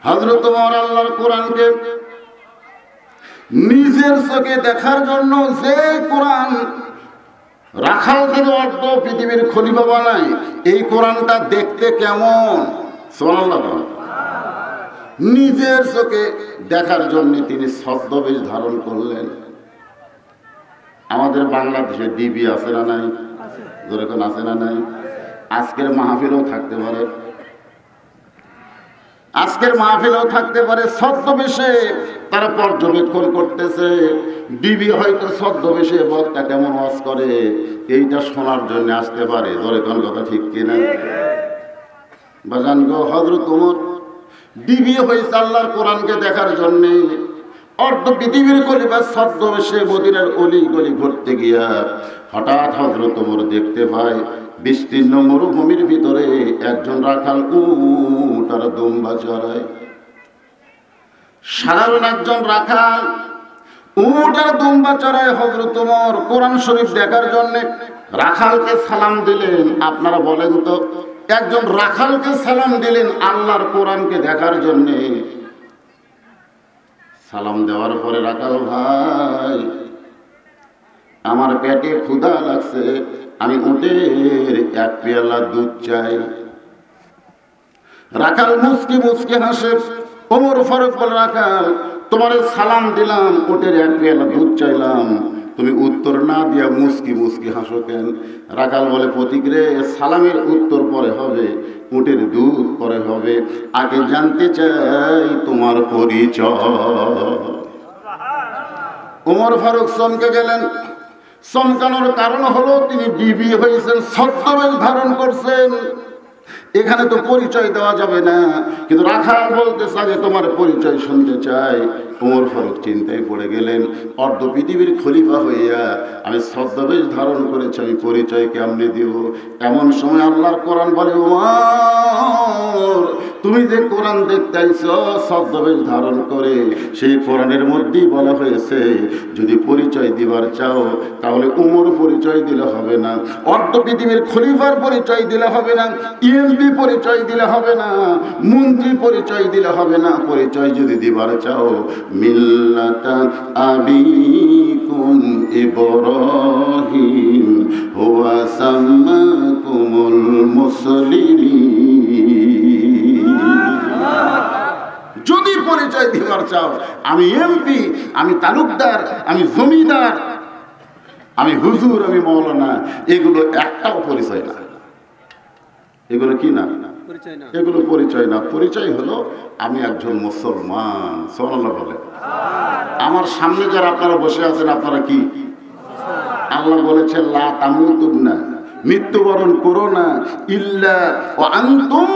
হযরত ওমর আল্লাহর কোরআনকে নিজের চোখে দেখার জন্য যে কোরআন রাখাল থেকে অর্ধ পৃথিবীর খলিফা বানায়, এই কোরআনটা দেখতে কেমন, সুবহানাল্লাহ, নিজের চোখে দেখার জন্য তিনি ছদ্মবেশ ধারণ করলেন। আমাদের বাংলাদেশে ডিবি আছে না নাই? যেরকম আছে না নাই? আজকের মাহফিলেও থাকতে পারে, আজকের মাহফিলেও থাকতে পারে। ছদ্মবেশে তারা পর্যবেক্ষণ করতেছে। ডিবি হয়তো ছদ্মবেশে বক্তা কেমন ওয়াজ করে এইটা শোনার জন্য আসতে পারে। যেরকম কথা ঠিক কিনা বাজান গো? হযরত ওমর ডিবি হয়েছে আল্লাহর কোরআনকে দেখার জন্য। অর্ধ পৃথিবীর খলিফা ছদ্মবেশে মদিনার অলি গলি ঘুরতে গিয়া হঠাৎ হযরত ওমর দেখতে পায় বিস্তীর্ণ মরুভূমির ভিতরে একজন রাখাল উট আর দুম্বা চড়ায়। সাধারণ একজন রাখাল উট আর দুম্বা চড়ায়। হযরত ওমর কোরআন শরীফ দেখার জন্য রাখালকে সালাম দিলেন। আপনারা বলেন তো, একজন রাখালকে সালাম দিলেন আল্লাহর কোরআনকে দেখার জন্য। সালাম দেওয়ার পরে রাখাল, ভাই আমার পেটে ক্ষুধা লাগছে, আমি উটের এক পেয়ালা দুধ চাই। রাখাল মুচকি মুচকি হাসে। ওমর ফারুক বলে, রাখাল তোমার সালাম দিলাম, উটের এক পেয়ালা দুধ চাইলাম, তুমি উত্তর না দিয়া মুচকি মুচকি হাসো কেন? রাখাল বলে, প্রতিক্রে সালামের উত্তর পরে হবে, উটের দুধ পরে হবে, আগে জানতে চাই তোমার পরিচয়। ওমর ফারুক চমকে গেলেন। চমকানোর কারণ হলো তিনি ডিবি হয়েছেন, ছদ্মবেশ ধারণ করছেন। এখানে তো পরিচয় দেওয়া যাবে না, কিন্তু রাখাল বলতে চাই তোমার পরিচয় শুনতে চাই। ওমর ফারুক চিন্তায় পড়ে গেলেন, অর্ধ পৃথিবীর খলিফা হইয়া আমি ছদ্মবেশ ধারণ করেছি, আমি পরিচয় কেমনে দিব? এমন সময় আল্লাহর কোরআন বলে, ওমর তুমি যে কোরআন দেখতে আইছ ছদ্মবেশ ধারণ করে, সেই কোরআনের মধ্যেই বলা হয়েছে যদি পরিচয় দিবার চাও তাহলে ওমর পরিচয় দিলে হবে না, অর্ধ পৃথিবীর খলিফার পরিচয় দিলে হবে না, এমপি পরিচয় দিলে হবে না, মন্ত্রী পরিচয় দিলে হবে না। পরিচয় যদি দিবার চাও মিল্লাতা আবিকুম ইব্রাহিম হুয়া সাম্মাকুমুল মুসলিমিন। যদি পরিচয় দিবার চাও, আমি এমপি, আমি তালুকদার, আমি জমিদার, আমি হুজুর, আমি মৌলানা, এগুলো একটাও পরিচয় না। এগুলো কি না? এগুলো পরিচয় না। পরিচয় হলো আমি একজন মুসলমান। সুবহানাল্লাহ বলে। আমার সামনে যারা আপনারা বসে আছেন, আপনারা কি? আল্লাহ বলেছেন লা তামুতুন্না, মৃত্যুবরণ করো না, ইল্লা ওয়া আনতুম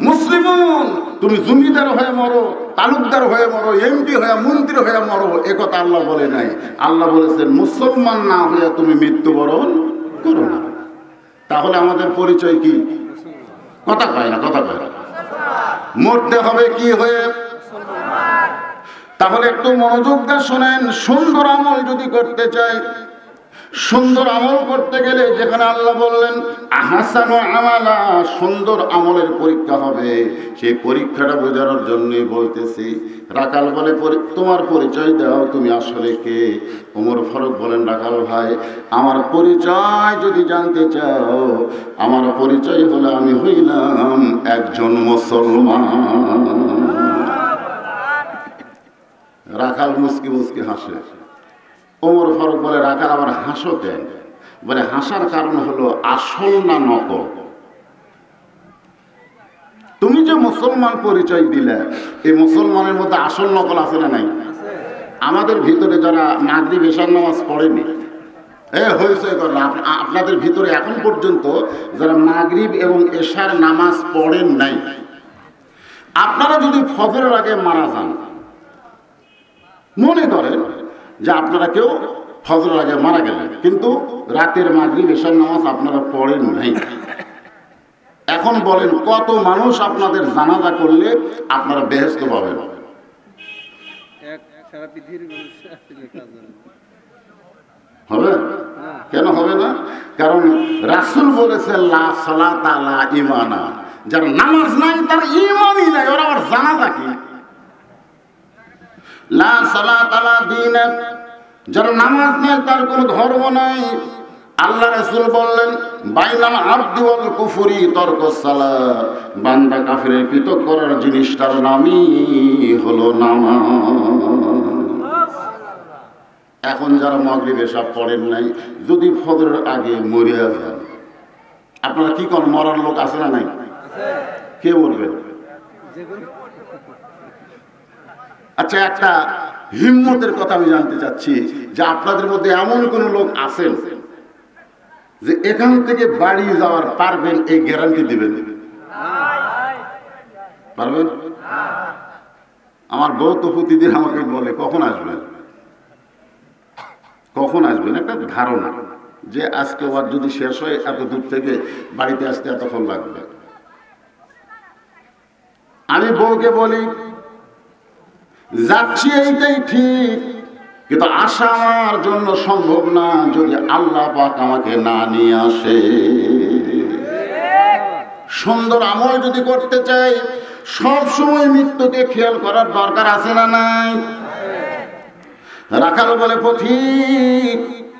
মুসলিমুন। তুমি জমিদার হয়ে মরো, তালুকদার হয়ে মরো, এমপি হয়ে, মন্ত্রী হয়ে মরো, এ কথা আল্লাহ বলে নাই। আল্লাহ বলেছেন মুসলমান না হয়ে তুমি মৃত্যুবরণ করো না। তাহলে আমাদের পরিচয় কি? কথা কয় না, কথা কয় না। মরতে হবে কি হয়ে? তাহলে একটু মনোযোগ দিয়ে শোনেন। সুন্দর আমল যদি করতে চাই, সুন্দর আমল করতে গেলে যেখানে আল্লাহ বললেন আহসানু আমালা, সুন্দর আমলের পরীক্ষা হবে, সেই পরীক্ষাটা বোঝানোর জন্যই বলতেছি। রাখাল বলে, তোমার পরিচয় দাও, তুমি আসলে কে? ওমর ফারুক বলেন, রাখাল ভাই আমার পরিচয় যদি জানতে চাও, আমার পরিচয় হলো আমি হইলাম একজন মুসলমান। রাখাল মুচকি মুচকি হাসে। ওমর ফারুক বলে, রাখাল আবার হাসো কেন? বলে, হাসার কারণ হলো আসল না নকল। তুমি যে মুসলমান পরিচয় দিলে, এই মুসলমানের মধ্যে আসল নকল আছে না নাই? আমাদের ভিতরে যারা মাগরিব এশার নামাজ পড়েনি, হয়েছে আপনাদের ভিতরে এখন পর্যন্ত যারা মাগরিব এবং এশার নামাজ পড়েন নাই, আপনারা যদি ফজরের আগে মারা যান, মনে করেন যে আপনারা কেউ ফজরের আগে মারা গেলেন, কিন্তু রাতের মাগরিব এশার নামাজ আপনারা পড়েন নাই, এখন বলেন কত মানুষ আপনাদের জানাজা করলে আপনারা বেহেশত পাবেন? হবে? কেন হবে না? কারণ রাসূল বলেছে লা সালাতা লা ঈমানা, যার নামাজ নাই তার ঈমানই নাই, ওরা আবার জানাজা কি? লা সালাত লা দীন, যার নামাজ নাই তার কোনো ধর্ম নাই। আল্লাহ রাসূল বললেন বাইনাল আবদি ওয়াল কুফরি তরকুস সালাত, বান্দা কাফিরের পৃথক করার জিনিসটার নামই হলো নামাজ। এখন যারা মাগরিব এসব পড়েন নাই, যদি ফজরের আগে মরিয়া যান, আপনারা কি কোন মরার লোক আছে না নাই? কে বলবে? আচ্ছা, একটা হিম্মতের কথা আমি জানতে চাচ্ছি যে আপনাদের মধ্যে এমন কোন লোক আছেন যে এখান থেকে বাড়ি যাওয়ার পারবেন, এই গ্যারান্টি দিবেন? পারবেন? আমার বউ তো প্রতিদিন আমাকে বলে কখন আসবেন, কখন আসবেন, একটা ধারণা যে আজকে ওর যদি শেষ হয় এত দূর থেকে বাড়িতে আসতে এতক্ষণ লাগবে। আমি বউকে বলি যাচ্ছি এইটাই ঠিক, কিন্তু আসা আমার জন্য সম্ভব না যদি আল্লাহ পাক আমাকে না নিয়ে আসে। সুন্দর আমল যদি করতে চাই সব সময় মৃত্যুকে খেয়াল করার দরকার আছে না নাই? রাখাল বলে পথিক,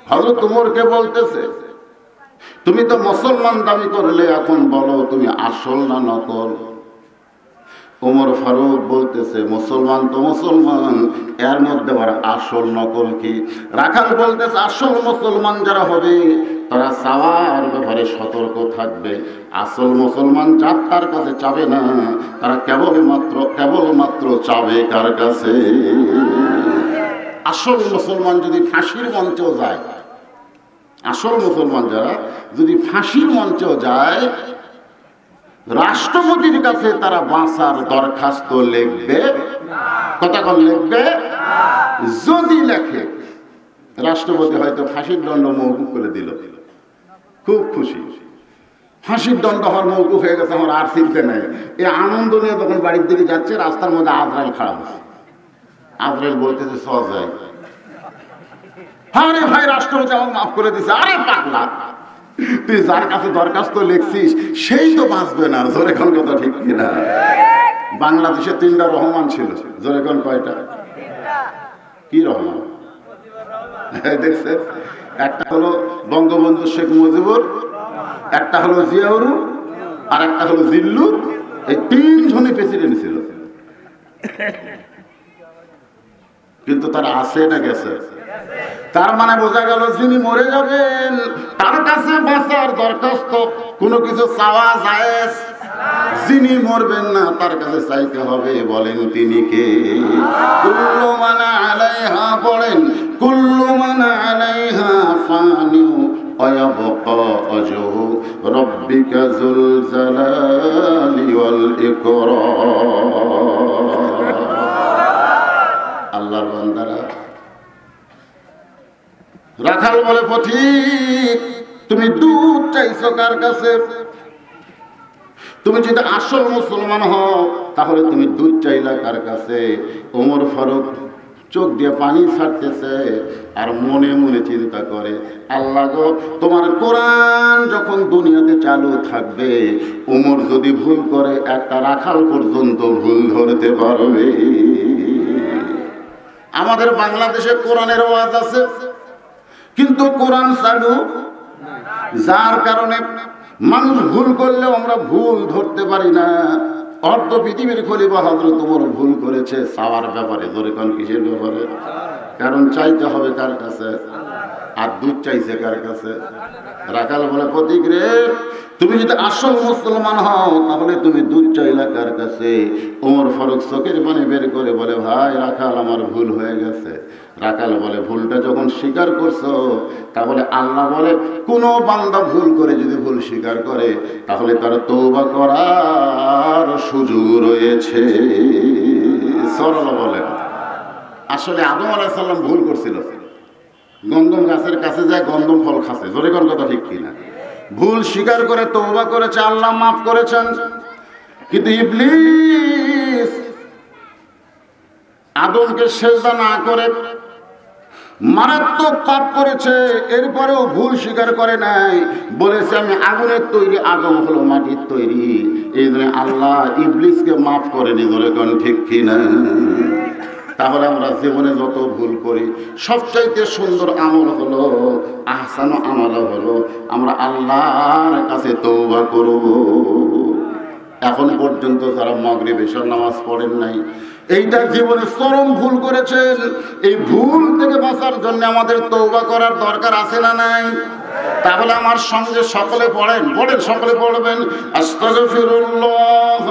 হযরত ওমরকে বলতেছে তুমি তো মুসলমান দাবি করলে, এখন বলো তুমি আসল না নকল? ওমর ফারুক বলতেছে মুসলমান তো মুসলমান, এর মধ্যে আবার আসল নকল কি? রাখাল বলতেছে আসল মুসলমান যারা হবে তারা চাওয়ার ব্যাপারে সতর্ক থাকবে, আসল মুসলমান যার কাছে চাবে না তারা কেবলমাত্র চাবে কার কাছে? আসল মুসলমান যদি ফাঁসির মঞ্চেও যায়, আসল মুসলমান যারা যদি ফাঁসির মঞ্চেও যায়, রাষ্ট্রপতির কাছে তারা বাঁচার দরখাস্ত লিখবে, কতক্ষণ লিখবে? যদি লেখে রাষ্ট্রপতি হয়তো ফাঁসির দণ্ড মওকুফ করে দিল, খুব খুশি, ফাঁসির দণ্ড হওয়ার মওকুফ হয়ে গেছে, আমার আর চিন্তা নেই। এই আনন্দ নিয়ে তখন বাড়ির দিকে যাচ্ছে, রাস্তার মধ্যে আজরাইল খারাপ হচ্ছে। আজরাইল বলতেছে সজাই, আরে ভাই রাষ্ট্রপতি আমাকে মাফ করে দিছে। আরে পাগলা, তুই যার কাছে দরখাস্ত লিখছিস সেই তো বাঁচবে না, জোরে কোন কথা ঠিক কিনা? বাংলাদেশে 3টা রহমান ছিল, জোরে কোন কয়টা? কি রহমান? দেখছেন, একটা হলো বঙ্গবন্ধু শেখ মুজিবুর, একটা হলো জিয়াউর, আর একটা হলো জিল্লু। এই 3 জনই প্রেসিডেন্ট ছিল, কিন্তু তারা আছে না গেছে? তার মানে বোঝা গেল যিনি মরে যাবেন তার কাছে বাঁচার দরখাস্ত কোনো কিছু চাওয়া জায়েজ, যিনি মরবেন না তার কাছে চাইতে হবে। বলেন তিনি কে? কুল্লু মান আলাইহা, পড়েন কুল্লু মান আলাইহা ফানি ওয়া ইয়াবকা ওয়াজহু রাব্বিকা যুল জালালি ওয়াল ইকরাম। আল্লাহর বান্দারা, রাখাল বলে পথিক তুমি দুধ চাইছো কার কাছে? তুমি যদি আসল মুসলমান হও তাহলে তুমি দুধ চাইলা কার কাছে? ওমর ফারুক চোখ দিয়ে পানি ছাড়তেছে আর মনে মনে চিন্তা করে, আল্লাহ গো, তোমার কোরআন যখন দুনিয়াতে চালু থাকবে, ওমর যদি ভুল করে একটা রাখাল পর্যন্ত ভুল ধরতে পারবে। আমাদের বাংলাদেশে কোরআনের ওয়াজ আছে, কিন্তু কোরআন চালু, যার কারণে মানুষ ভুল করলেও আমরা ভুল ধরতে পারি না। অর্ধ পৃথিবীর খলিফা হযরত ওমর ভুল করেছে চাওয়ার ব্যাপারে, ধরে কোন কিসের ব্যাপারে? কারণ চাইতে হবে কার কাছে? আর দুধ চাইছে কার কাছে? রাখাল বলে পথিক রে, তুমি যদি আসল মুসলমান হও তাহলে তুমি দুধ চাইলা কার কাছে? ওমর ফারুক চোখের পানি বের করে বলে, ভাই রাখাল আমার ভুল হয়ে গেছে। রাখাল বলে, ভুলটা যখন স্বীকার করছো তাহলে আল্লাহ বলে কোন বান্দা ভুল করে যদি ভুল স্বীকার করে তাহলে তার তওবা করার সুযোগ রয়েছে। সরলা বলেন, আসলে আদম আলাইহিস সালাম ভুল করছিল, গন্ধম গাছের কাছে যায় গন্ধম ফল খাচ্ছে, জোরে কোন কথা ঠিক কিনা? ভুল স্বীকার করে তওবা করেছে, আল্লাহ মাফ করেছেন। কিন্তু ইবলিস আদমকে সেজদা না করে মারাত্মক পাপ করেছে, এরপরেও ভুল স্বীকার করে নাই, বলেছে আমি আগুনের তৈরি, আদম হলো মাটির তৈরি। এই জন্য আল্লাহ ইবলিসকে মাফ করেনি, জোরে কোন ঠিক কিনা? তাহলে আমরা জীবনে যত ভুল করি সবচাইতে সুন্দর আমল হলো, আহসান আমল হলো আমরা আল্লাহর কাছে তওবা করব। এখন পর্যন্ত যারা মাগরিব এশার নামাজ পড়েন নাই, এইটা জীবনে চরম ভুল করেছেন, এই ভুল থেকে বাঁচার জন্য আমাদের তওবা করার দরকার আছে না নাই? তাহলে আমার সঙ্গে সকলে পড়েন, সকলে পড়বেন, আস্তাগফিরুল্লাহ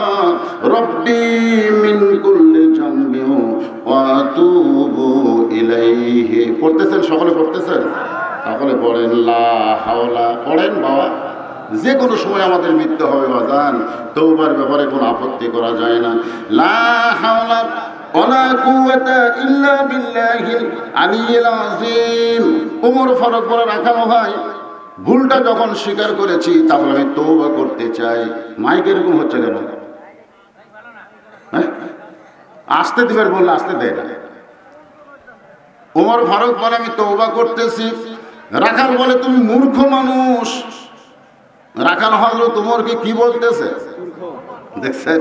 রব্বি মিন কুল্লি জামবিন ওয়া আতুবু ইলাইহি। পড়তেছেন? সকলে পড়তেছেন? সকলে পড়েন লা হাওলা। পড়েন বাবা, যে কোনো সময় আমাদের মৃত্যু হবে বাজান, তওবার ব্যাপারে কোনো আপত্তি করা যায় না। লা হাওলা ওয়ালা কুওয়াতা ইল্লা বিল্লাহিল আলিয়্যিল আযীম। ওমর ফারুক বলে রাখানো হয়, ভুলটা যখন স্বীকার করেছি তাহলে আমি তওবা করতে চাই। মাইক এরকম হচ্ছে কেন? আসতে দিবেন বললে আসতে দেয় না। ওমর ফারুক বলে আমি তওবা করতেছি। রাখাল বলে তুমি মূর্খ মানুষ। রাখাল হযরত ওমরকে কি বলতেছে দেখছেন?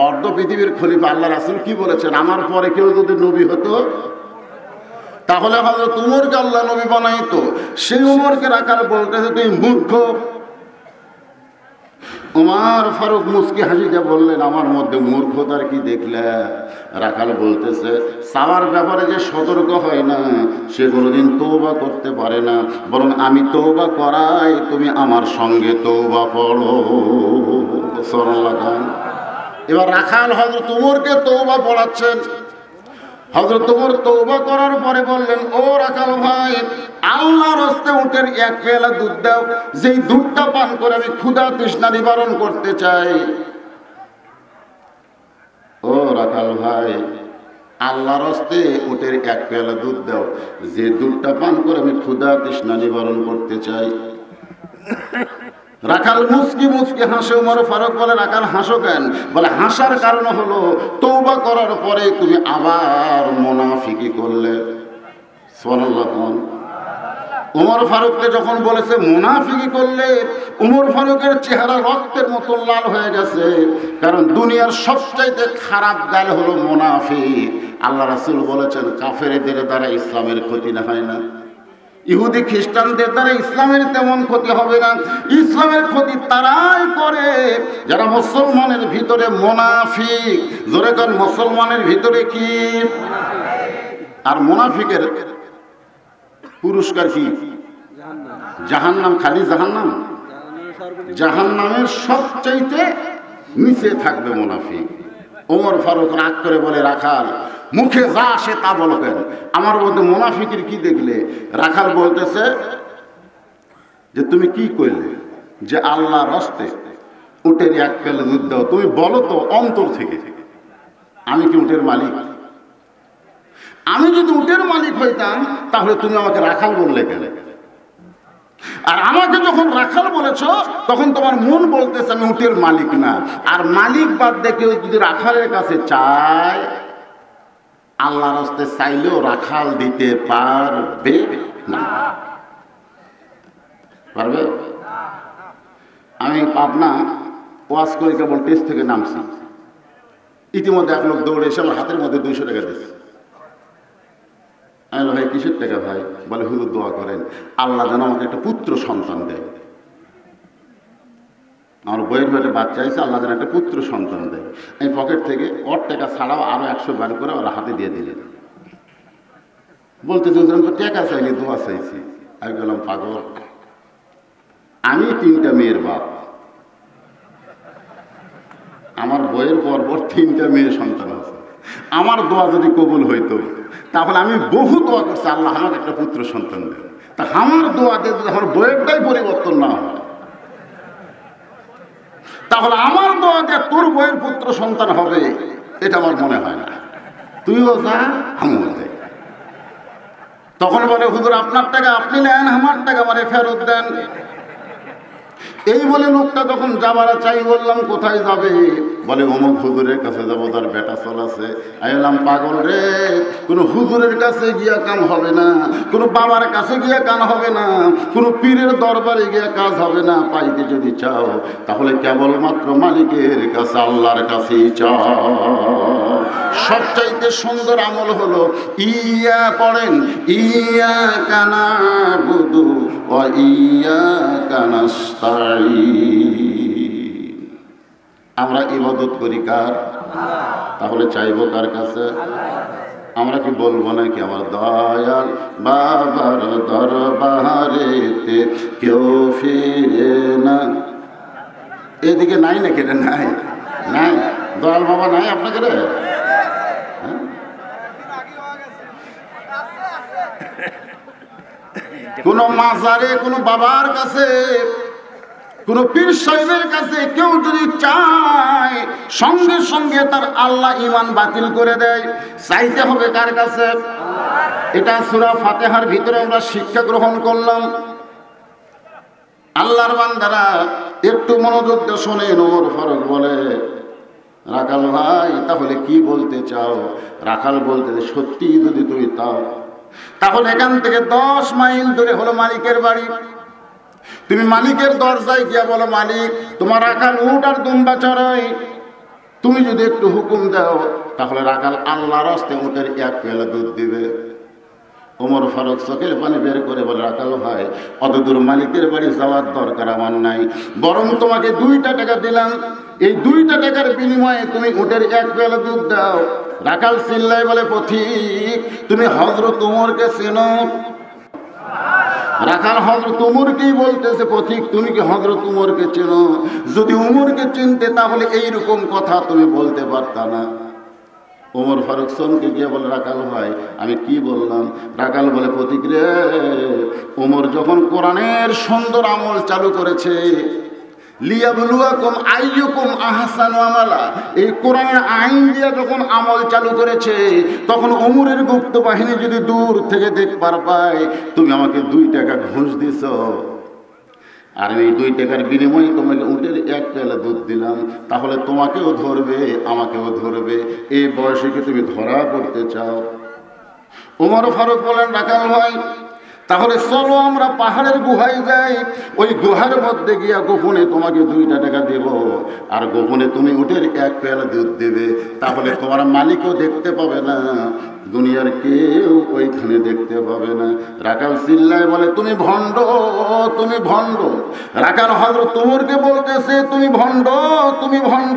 অর্ধ পৃথিবীর খলিফা আল্লাহ রাসূল কি বলেছেন, আমার পরে কেউ যদি নবী হতো তাহলে হযরত ওমরকে আল্লাহ নবী বানাইতো। সেই ওমরকে রাখাল বলতেছে তুই মূর্খ। ওমর ফারুক মুস্কি হাসিতে বললেন আমার মধ্যে মূর্খতার কি দেখলে? রাখাল বলতেছে সাওয়ার ব্যাপারে যে সতর্ক হয় না সে কোনোদিন তওবা করতে পারে না, বরং আমি তওবা করাই তুমি আমার সঙ্গে তওবা পড়ো। সুবহানাল্লাহ। এবার রাখাল হযরত ওমরকে তওবা পড়াচ্ছেন। হযরত ওমর তওবা করার পরে বললেন, ও রাখাল ভাই, আল্লাহর রাস্তায় উটের এক পেয়ালা দুধ দাও, যেই দুধটা পান করে আমি ক্ষুধা তৃষ্ণা নিবারণ করতে চাই। ও রাখাল ভাই, আল্লাহর রাস্তায় উটের এক পেয়ালা দুধ দাও, যে দুধটা পান করে আমি ক্ষুধা তৃষ্ণা নিবারণ করতে চাই। রাখাল মুচকি মুচকি হাসে। ওমর ফারুক বলে রাখাল হাসো কেন? বলে হাসার কারণ হলো তওবা করার পরে তুমি আবার মুনাফিকি করলে। সুবহানাল্লাহ। ওমর ফারুককে যখন বলেছে মুনাফিকি করলে, ওমর ফারুকের চেহারা রক্তের মতো লাল হয়ে গেছে, কারণ দুনিয়ার সবচাইতে খারাপ গাল হলো মুনাফিক। আল্লাহ রাসূল বলেছেন কাফেরদের দ্বারা ইসলামের ক্ষতি না হয় না, ইহুদি খ্রিস্টানদের দ্বারা ইসলামের তেমন ক্ষতি হবে না। ইসলামের ক্ষতি তারাই করে যারা মুসলমানের ভিতরে মুনাফিক। জোরে কোন মুসলমানের ভিতরে কি? আর মুনাফিকের পুরস্কার কি? জাহান্নাম। খালি জাহান্নাম? জাহান্নামের সবচাইতে নিচে থাকবে মুনাফিক। ওমর ফারুক রাগ করে বলে রাখাল মুখে যা আসে তা বলো কেন, আমার মধ্যে মুনাফিকের কি দেখলে? রাখাল বলতেছে যে তুমি কি করলে যে আল্লাহর রাস্তায় উটের এক পেলে দুধ দাও, তুমি বলো তো অন্তর থেকে আমি কি উটের মালিক? আমি যদি উটের মালিক হইতাম তাহলে তুমি আমাকে রাখাল বললে কেন? আর আমাকে যখন রাখাল বলেছ তখন তোমার মন বলতেছে আমি উটের মালিক না। আর মালিক বাদ দিয়ে কেউ যদি রাখালের কাছে চায়, আল্লাহর রাস্তায় চাইলেও রাখাল দিতে পারবে না। পারবে? আমি পাবনা ওয়াজ করে কেবল টেস্ট থেকে নামছি, ইতিমধ্যে এক লোক দৌড়ে এসে আমার হাতের মধ্যে 200 টাকা দিচ্ছে। আমি বলি ভাই কিসের টাকা ভাই? বলে হুজুর দোয়া করেন আল্লাহ যেন আমাকে একটা পুত্র সন্তান দেয়। আমার বইয়ের পেটে বাচ্চা আছে, আল্লাহ যেন একটা পুত্র সন্তান দেয়। আমি পকেট থেকে ওর টাকা ছাড়াও আরো 100 বার করে ওরা হাতে দিয়ে দিলেন। বলতে তো টাকা চাইনি, দোয়া চাইছি। আমি বললাম পাগল, আমি 3টা মেয়ের বাপ, আমার বইয়ের পরপর 3টা মেয়ে সন্তান আছে। আমার দোয়া যদি কবুল হইতো তাহলে আমি বহু দোয়া করছি আল্লাহ আমাকে একটা পুত্র সন্তান দেন। তা আমার দোয়াতে যদি আমার বইয়েরটাই পরিবর্তন না হয় তাহলে আমার দোয়াতে তোর বইয়ের পুত্র সন্তান হবে এটা আমার মনে হয় না। তুইও যা আমিও যাই। তখন বলে হুজুর আপনার টাকা আপনি নেন, আমার টাকা মানে ফেরত দেন। এই বলে লোকটা যখন যাবার চাই, বললাম কোথায় যাবে? বলে অমুক হুজুরের কাছে যাবো, তার বেটা চল আছে। আমি বললাম পাগল রে, কোনো হুজুরের কাছে গিয়া কাম হবে না, কোনো বাবার কাছে গিয়া কান হবে না, কোনো পীরের দরবারে গিয়া কাজ হবে না। পাইতে যদি চাও তাহলে কেবলমাত্র মালিকের কাছে আল্লাহর কাছেই চাও। সবচাইতে সুন্দর আমল হলো ইয়া পড়েন, ইয়াকা না'বুদু ওয়া ইয়াকা নাস্তাঈন। আমরা ইবাদত করি কার? তাহলে চাইবো কার কাছে? আমরা কি বলবো নাকি আমার দয়াল বাবার দরবারেতে কেউ ফিরে না? এদিকে নাই নাকি? রে নাই, নাই দয়াল বাবা নাই আপনাকে রে? কোন মাজারে, কোন বাবার কাছে, কোন পীর সাহেবের কাছে কেউ যদি চায় সঙ্গে সঙ্গে তার আল্লাহ ঈমান বাতিল করে দেয়। চাইতে হবে কার কাছে? এটা সূরা ফাতিহার ভিতরে আমরা শিক্ষা গ্রহণ করলাম। আল্লাহর বান্দারা একটু মনোযোগ দিয়ে শোনেন। ওমর ফারুক বলে, রাখাল ভাই তাহলে কি বলতে চাও? রাখাল বলতে, সত্যি যদি তুমি তাও তাহলে এখান থেকে 10 মাইল দূরে হলো মালিকের বাড়ি। তুমি মালিকের দরজায় গিয়া বলো, মালিক তোমার রাখাল উট আর দুম্বা চড়াই, তুমি যদি একটু হুকুম দাও তাহলে রাখাল আল্লাহর রাস্তে উটের 1 পেয়ালা দুধ দিবে। ওমর ফারুক চোখের পানি বের করে বলে, রাখাল ভাই অত দূর মালিকের বাড়ি যাওয়ার দরকার আমার নাই, বরং তোমাকে 2টা টাকা দিলাম, এই 2টা টাকার বিনিময়ে তুমি উটের 1 পেয়ালা দুধ দাও। রাখাল চিল্লায় বলে, পথিক তুমি হযরত ওমরকে চেনো? রাখাল হযরত ওমরকেই বলতেছে, পথিক তুমি কি হযরত ওমরকে চেনো? যদি ওমরকে চিনতে তাহলে এইরকম কথা তুমি বলতে পারতা না। ওমর ফারুক চমকে গিয়ে বলে, রাখাল ভাই আমি কি বললাম? রাখাল বলে, পথিক রে, ওমর যখন কোরআনের সুন্দর আমল চালু করেছে, লিয়াবলুয়াকুম আইয়ুকুম আহসানু আমালা, এই কোরআনের আইন দিয়ে যখন আমল চালু করেছে, তখন ওমরের গুপ্ত বাহিনী যদি দূর থেকে দেখবার পায় তুমি আমাকে 2 টাকা ঘুষ দিছ, আর আমি 2 টাকার বিনিময়ে তোমাকে উটের 1 পেয়ালা দুধ দিলাম, তাহলে তোমাকেও ধরবে আমাকেও ধরবে। এই বয়সে কি তুমি ধরা পড়তে চাও? ওমর ফারুক বলেন, রাখাল ভাই তাহলে চলো আমরা পাহাড়ের গুহায় যাই, ওই গুহার মধ্যে গিয়া গোপনে তোমাকে 2টা টাকা দেব, আর গোপনে তুমি উটের 1 পেয়ালা দুধ দেবে, তাহলে তোমার মালিকও দেখতে পাবে না, দুনিয়ার কেউ ওইখানে দেখতে পাবে না। রাখাল চিল্লায় বলে, তুমি ভণ্ড, তুমি ভণ্ড। রাখাল হযরত ওমরকে বলতেছে, তুমি ভণ্ড, তুমি ভণ্ড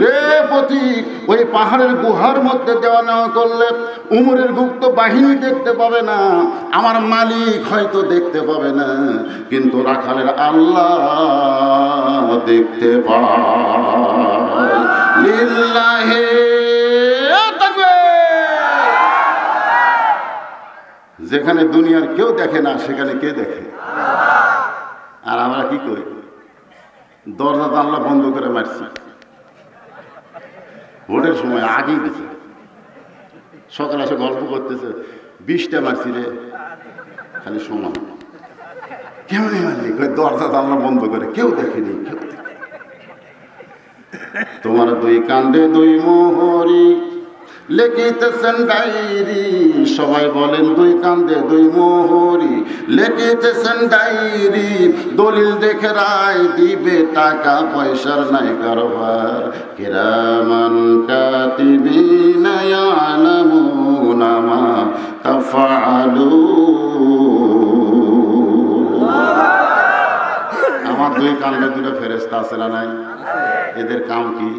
রে পথিক, ওই পাহাড়ের গুহার মধ্যে দেওয়া নেওয়া করলে ওমরের গুপ্ত বাহিনী দেখতে পাবে না, আমার মালিক হয়তো দেখতে পাবে না, কিন্তু রাখালের আল্লাহ দেখতে পায়। লিল্লাহি যেখানে দুনিয়ার কেউ দেখে না সেখানে কে দেখে? আর আমরা কি করি? দরজা জানলা বন্ধ করে মারছি, ভোটের সময় আগেই দিচ্ছে, সকালে এসে গল্প করতেছে, 20টা মারছি রে, খালি সমান। কেমন মারলি? দরজা জানলা বন্ধ করে, কেউ দেখেনি, কেউ দেখে। তোমার 2 কান্দে 2 মোহরি লিখিতেছেন ডায়েরি, সবাই বলেন 2 কান্দে 2 মোহরি লিখিতেছেন ডায়েরি, দলিল দেখে রায় দিবে, টাকা পয়সার নাই কারবার, কিরামান কাতিবিনা ইয়ালামুনা মা তাফআলুন। আমার 2 কান্দে 2টা ফেরেশতা আছে না নাই? এদের কাম কি?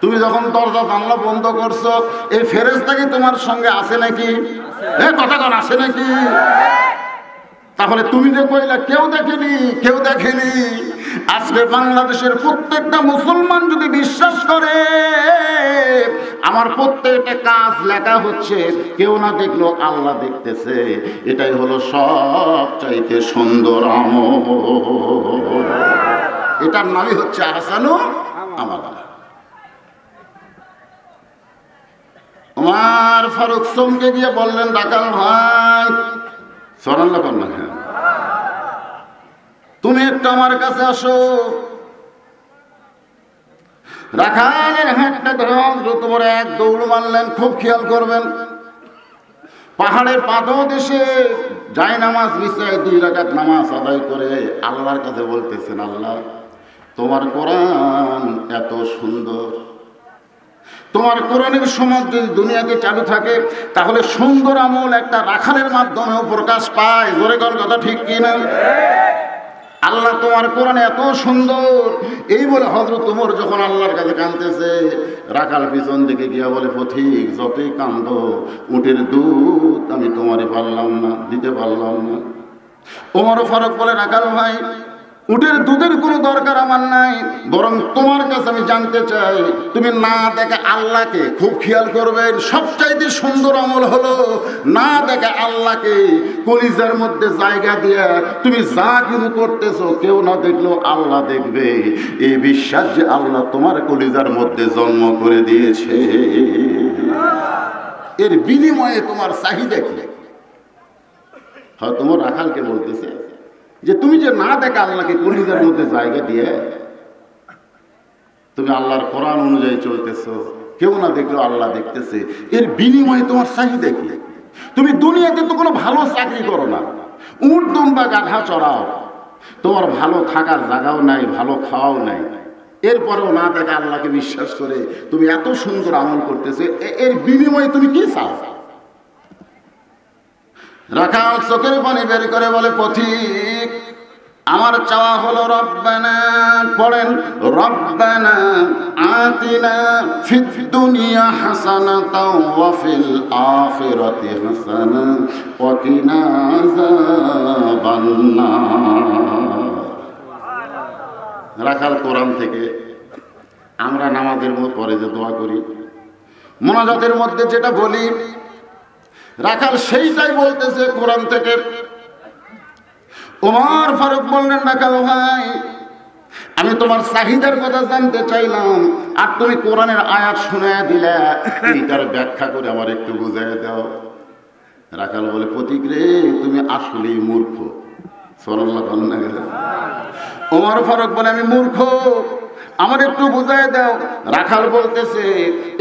তুমি যখন দরজা জানলা বন্ধ করছো, এই ফেরেশতা কি তোমার সঙ্গে আছে নাকি? কথা কোন আছে নাকি? তাহলে তুমি যে কইলা কেউ দেখেনি, কেউ দেখেনি, আজকে বাংলাদেশের প্রত্যেকটা মুসলমান যদি বিশ্বাস করে আমার প্রত্যেকটা কাজ লেখা হচ্ছে, কেউ না দেখলো আল্লাহ দেখতেছে, এটাই হলো সবচাইতে সুন্দর আমল। এটার নামই হচ্ছে আহসানু আমাল। ওমর ফারুক চমকে গিয়ে বললেন, রাখাল ভাই সুবহানাল্লাহ কন্যা, হ্যাঁ তুমি একটু আমার কাছে আসো। রাখালের হাতটা ধরে দ্রুত করে 1 দৌড় মারলেন। খুব খেয়াল করবেন, পাহাড়ের পাদদেশে যায় নামাজ বিছায় 2 রাকাত নামাজ আদায় করে আল্লাহর কাছে বলতেছেন, আল্লাহ তোমার কোরআন এত সুন্দর, তোমার কোরআনের সমাজ যদি দুনিয়াতে চালু থাকে তাহলে সুন্দর আমল একটা রাখালের মাধ্যমেও প্রকাশ পায়। জোরে কোন কথা ঠিক কিনা? আল্লাহ তোমার কোরআন এত সুন্দর, এই বলে হযরত ওমর যখন আল্লাহর কাছে কাঁদতেছে, রাখাল পিছন দিকে গিয়া বলে, পথিক যতই কান্দ, উটের দুধ আমি তোমারে পারলাম না, দিতে পারলাম না। ওমর ফারুক বলে, রাখাল ভাই, উটের দুধের কোনো দরকার আমার নাই, বরং তোমার কাছে আমি জানতে চাই, তুমি না দেখে আল্লাহকে, খুব খেয়াল করবেন, সবচাইতে সুন্দর আমল হলো না দেখে আল্লাহকে কলিজার মধ্যে জায়গা দিয়ে তুমি যা কিছু করতেছো কেউ না দেখলেও আল্লাহ দেখবে, এই বিশ্বাস যে আল্লাহ তোমার কলিজার মধ্যে জন্ম করে দিয়েছে, এর বিনিময়ে তোমার চাহিদা কি? হয় তোমার রাখালকে বলতেছে যে তুমি যে না দেখা আল্লাহকে কলিজার মধ্যে জায়গা দিয়ে তুমি আল্লাহর কোরআন অনুযায়ী চলতেছো, কেউ না দেখলেও আল্লাহ দেখতেছে, এর বিনিময়ে তোমার চাহিদা কি? তুমি দুনিয়াতে তো কোনো ভালো চাকরি করো না, উট দুম্বা গাধা চড়াও, তোমার ভালো থাকার জায়গাও নাই, ভালো খাওয়াও নাই, এরপরেও না দেখা আল্লাহকে বিশ্বাস করে তুমি এত সুন্দর আমল করতেছে, এর বিনিময়ে তুমি কি চাও? রাখাল চোখের পানি বের করে বলে, পথিক আমার চাওয়া হলো রব্বানা, পড়েন, রব্বানা আতিনা ফিদ দুনিয়া হাসানাতাও ওয়া ফিল আখিরাতি হাসানা ওয়া কিনা আযাবান নার। রাখাল কোরআন থেকে আমরা নামাজের পরে যে দোয়া করি, মোনাজাতের মধ্যে যেটা বলি, রাখাল সেইটাই বলতেছে কোরআন থেকে। ওমর ফারুক বললেন, রাখাল ভাই, আমি তোমার চাহিদার কথা জানতে চাইলাম, আর তুমি কোরআনের আয়াত শুনে দিলে, এইটার ব্যাখ্যা করে আমার একটু বুঝাই দাও। রাখাল বলে, পথিক রে, তুমি আসলেই মূর্খ। সুবহানাল্লাহ। ওমর ফারুক বলে, আমি মূর্খ, আমার একটু বুঝাই দাও। রাখাল বলতেছে,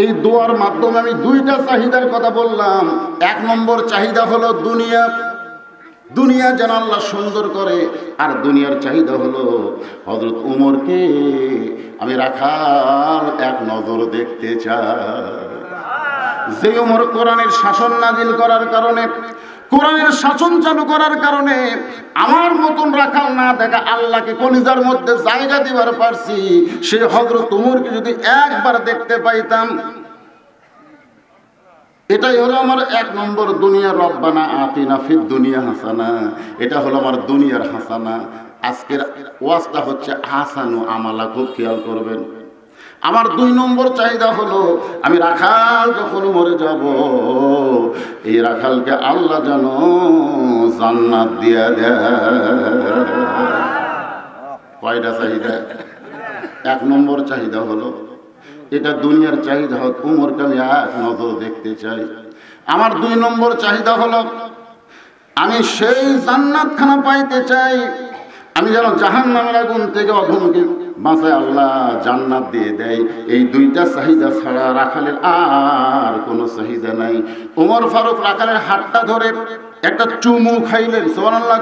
এই দোয়ার মাধ্যমে আমি দুইটা চাহিদার কথা বললাম। এক নম্বর চাহিদা হলো দুনিয়া, দুনিয়া যেন আল্লাহ সুন্দর করে, আর দুনিয়ার চাহিদা হলো হযরত ওমরকে আমি রাখাল এক নজর দেখতে চাই। যে ওমর কোরআনের শাসন নাজিল করার কারণে, কোরআনের শাসন চালু করার কারণে আমার মতন রাখাল না দেখা আল্লাহকে কলিজার মধ্যে জায়গা দিবার পারছি, সে হযরত ওমরকে যদি একবার দেখতে পাইতাম, এটাই হলো আমার এক নম্বর দুনিয়া। রব্বানা আতিনা ফিদ দুনিয়া হাসানা, এটা হলো আমার দুনিয়ার হাসানা। আজকের ওয়াজটা হচ্ছে হাসানু আমালা, খুব খেয়াল করবেন। আমার দুই নম্বর চাহিদা হলো, আমি রাখাল যখন মরে যাব, এই রাখালকে আল্লাহ যেন জান্নাত দিয়া দেয়। কয়টা চাহিদা? এক নম্বর চাহিদা হলো, এটা দুনিয়ার চাহিদা হোক, উমরকে আমি এক নজর দেখতে চাই। আমার দুই নম্বর চাহিদা হলো, আমি সেই জান্নাতখানা পাইতে চাই, আমি যেন জাহান্নামের আগুন থেকে অধমকে বাঁচায় আল্লাহ জান্নাত দিয়ে দেয়। এই দুইটা চাহিদা ছাড়া রাখালের আর কোনো চাহিদা নাই। ওমর ফারুক রাখালের হাতটা ধরে একটা চুমু খাইলেন। সুবহানাল্লাহ।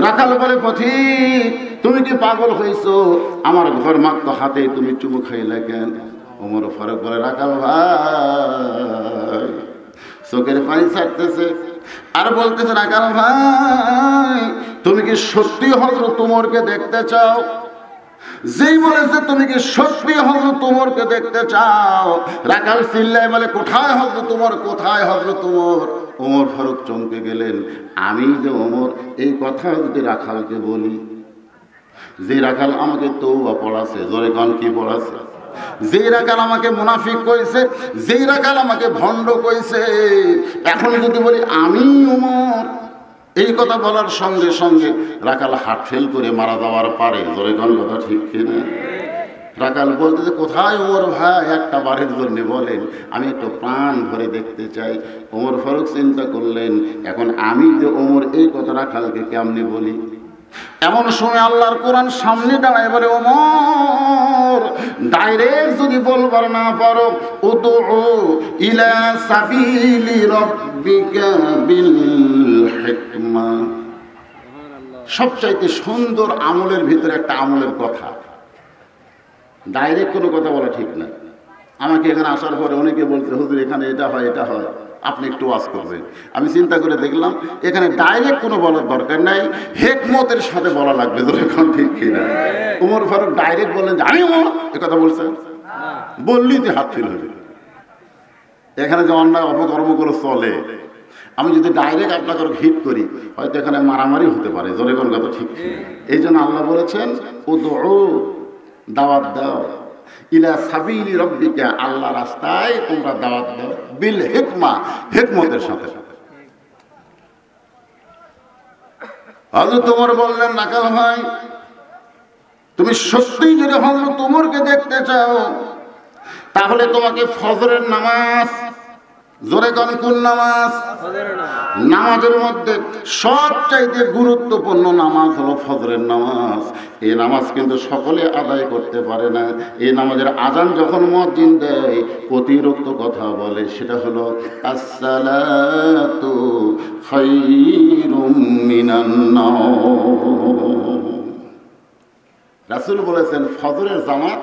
রাখাল বলে, পথিক তুমি কি পাগল হয়েছো? আমার ঘর মাত্র হাতে তুমি চুমু খাইলে কেন? ওমর ফারুক বলে, রাখাল ভাই, চোখের পানি ছাড়তেছে আর বলতেছে, রাখাল ভাই, তুমি কি সত্যি হযরত ওমরকে দেখতে চাও? যেই বলেছে তুমি কি সত্যি হযরত ওমরকে দেখতে চাও, রাখাল চিল্লায় বলে, কোথায় হযরত ওমর, কোথায় হযরত ওমর? ওমর ফারুক চমকে গেলেন। আমি যে ওমর, এই কথা যদি রাখালকে বলি, যে রাখাল আমাকে তওবা পড়াছে, জোরে গান কি পড়াছে, যেই রাখাল আমাকে মুনাফিক কইছে, যেই রাখাল আমাকে ভণ্ড কইছে, এখন যদি বলি আমি ওমর, এই কথা বলার সঙ্গে সঙ্গে রাখাল হার্ট ফেল করে মারা যাওয়ার পারে। জোরে গান কথা ঠিক কিনা? রাখাল বলতে যে, কোথায় ওমর ভাই, একটা বারের জন্য বলেন, আমি একটু প্রাণ ভরে দেখতে চাই। ওমর ফারুক চিন্তা করলেন, এখন আমি যে ওমর, এই কথা রাখালকে কেমনি বলি? এমন সময় আল্লাহর কোরআন সামনে দাঁড়ায় বলে, ওমর ডাইরেক্ট যদি বলবার না পারো, উদউ ইলা সাবিলি রাব্বিকা বিল হিকমা, সবচাইতে সুন্দর আমলের ভিতরে একটা আমলের কথা। ডাইরেক্ট কোনো কথা বলা ঠিক না, আমাকে এখানে আসার পরে অনেকে বলছে হুজুর এখানে এটা হয় এটা হয়, আপনি একটু ওয়াজ করবেন। আমি চিন্তা করে দেখলাম এখানে ডাইরেক্ট কোনো বলার দরকার নাই, হেকমতের সাথে বলা লাগবে, যখন ঠিক কিনা। ওমর ফারুক ডাইরেক্ট বললেন যে আমি কথা বলছেন, বললি যে হাত ফেল হবে। এখানে যে অন্যায় অপকর্মগুলো চলে, আমি যদি ডাইরেক্ট আপনাকে হিট করি হয়তো এখানে মারামারি হতে পারে, জোরে কোন কথা ঠিক। এই জন্য আল্লাহ বলেছেন উদউ, দাওয়াত দাও, ইলা সাবিলি রাব্বিকা, আল্লাহ রাস্তায় তোমরা দাওয়াত দাও, বিল হিকমা, হিকমতের সাথে। হযরত ওমর বললেন নাকাল ভাই, তুমি সত্যিই যদি হযরত ওমরকে দেখতে চাও তাহলে তোমাকে ফজরের নামাজ, জোরে কোন নামাজ, নামাজের মধ্যে সবচাইতে গুরুত্বপূর্ণ নামাজ হলো ফজরের নামাজ। এই নামাজ কিন্তু সকলে আদায় করতে পারে না। এই নামাজের আজান যখন মুয়াজ্জিন দেয় অতিরিক্ত কথা বলে, সেটা হলো আসসালাতু খায়রুম মিনান নাওম। রাসূল বলেছেন ফজরের জামাত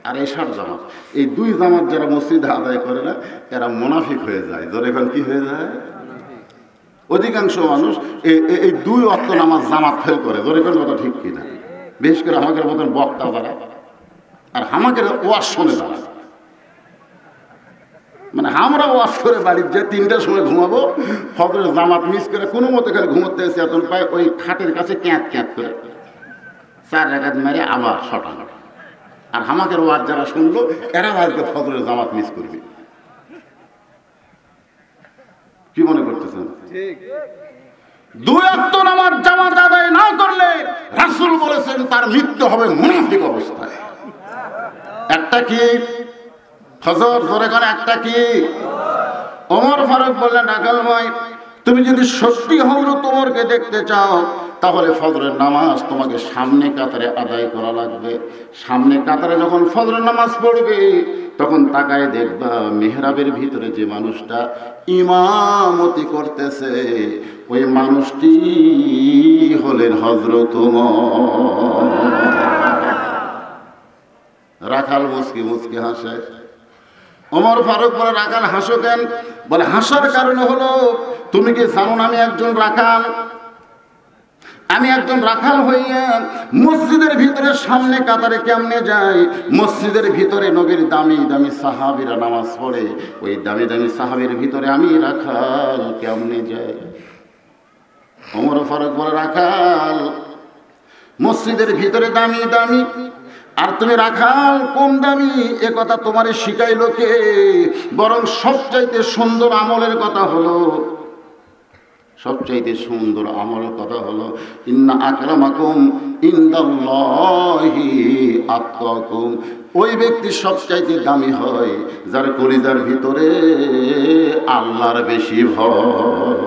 আর এশার জামাত, এই দুই জামাত যারা মসজিদে আদায় করে না এরা মুনাফিক হয়ে যায়। ধরে এখন কি হয়ে যায়? অধিকাংশ মানুষ এই দুই ওয়াক্ত নামাজ জামাত ফেল করে, ধরে কোন কথা ঠিক কিনা। বিশেষ করে আমাদের মতন বক্তা যারা, আর আমাদের ওয়াজ শোনে যারা, মানে আমরা ওয়াজ করে বাড়ির যে 3টার সময় ঘুমাবো, ফজরের জামাত মিস করে কোনো মতে খালি ঘুমোতে এসে এত পায় ওই খাটের কাছে ক্যাঁত ক্যাঁত করে 4 রাকাত মেরে আবার শটানো। আর আমাদের ওয়াজ যারা শুনলো এরা আজকে ফজরের জামাত মিস করবে। কি মনে করতেছেন? দুই ওয়াক্ত নামাজ জামাত আদায় না করলে রাসূল বলেছেন তার মৃত্যু হবে মুনাফিক অবস্থায়। একটা কি ফজর, জোরে করে একটা কি? ওমর ফারুক বললেন নাকাল ভাই, তুমি যদি সত্যি হযরত ওমরকে দেখতে চাও তাহলে ফজরের নামাজ তোমাকে সামনে কাতারে আদায় করা লাগবে। সামনে কাতারে যখন ফজরের নামাজ পড়বে তখন তাকায় দেখবা মেহরাবের ভিতরে যে মানুষটা ইমামতি করতেছে ওই মানুষটি হলেন হযরত ওমর। রাখাল মুচকি মুচকি হাসে। ওমর ফারুক বলে রাখাল হাসো কেন? বলে হাসার কারণ হলো তুমি কি জানো না আমি একজন রাখাল? আমি একজন রাখাল হইয়া মসজিদের ভিতরে সামনে কাতারে কেমনে যাই? মসজিদের ভিতরে নবীর দামি দামি সাহাবীরা নামাজ পড়ে, ওই দামি দামি সাহাবীর ভিতরে আমি রাখাল কেমনে যাই? ওমর ফারুক বলে রাখাল মসজিদের ভিতরে দামি দামি, আর তুমি রাখাল কম দামি, এ কথা তোমারে শিখাইলো কে? বরং সবচাইতে সুন্দর আমলের কথা হলো, সবচাইতে সুন্দর আমলের কথা হলো ইন্না আকরামাকুম ইনদাল্লাহি আতকাকুম। ওই ব্যক্তি সবচাইতে দামি হয় যার কলিজার ভিতরে আল্লাহর বেশি ভয়।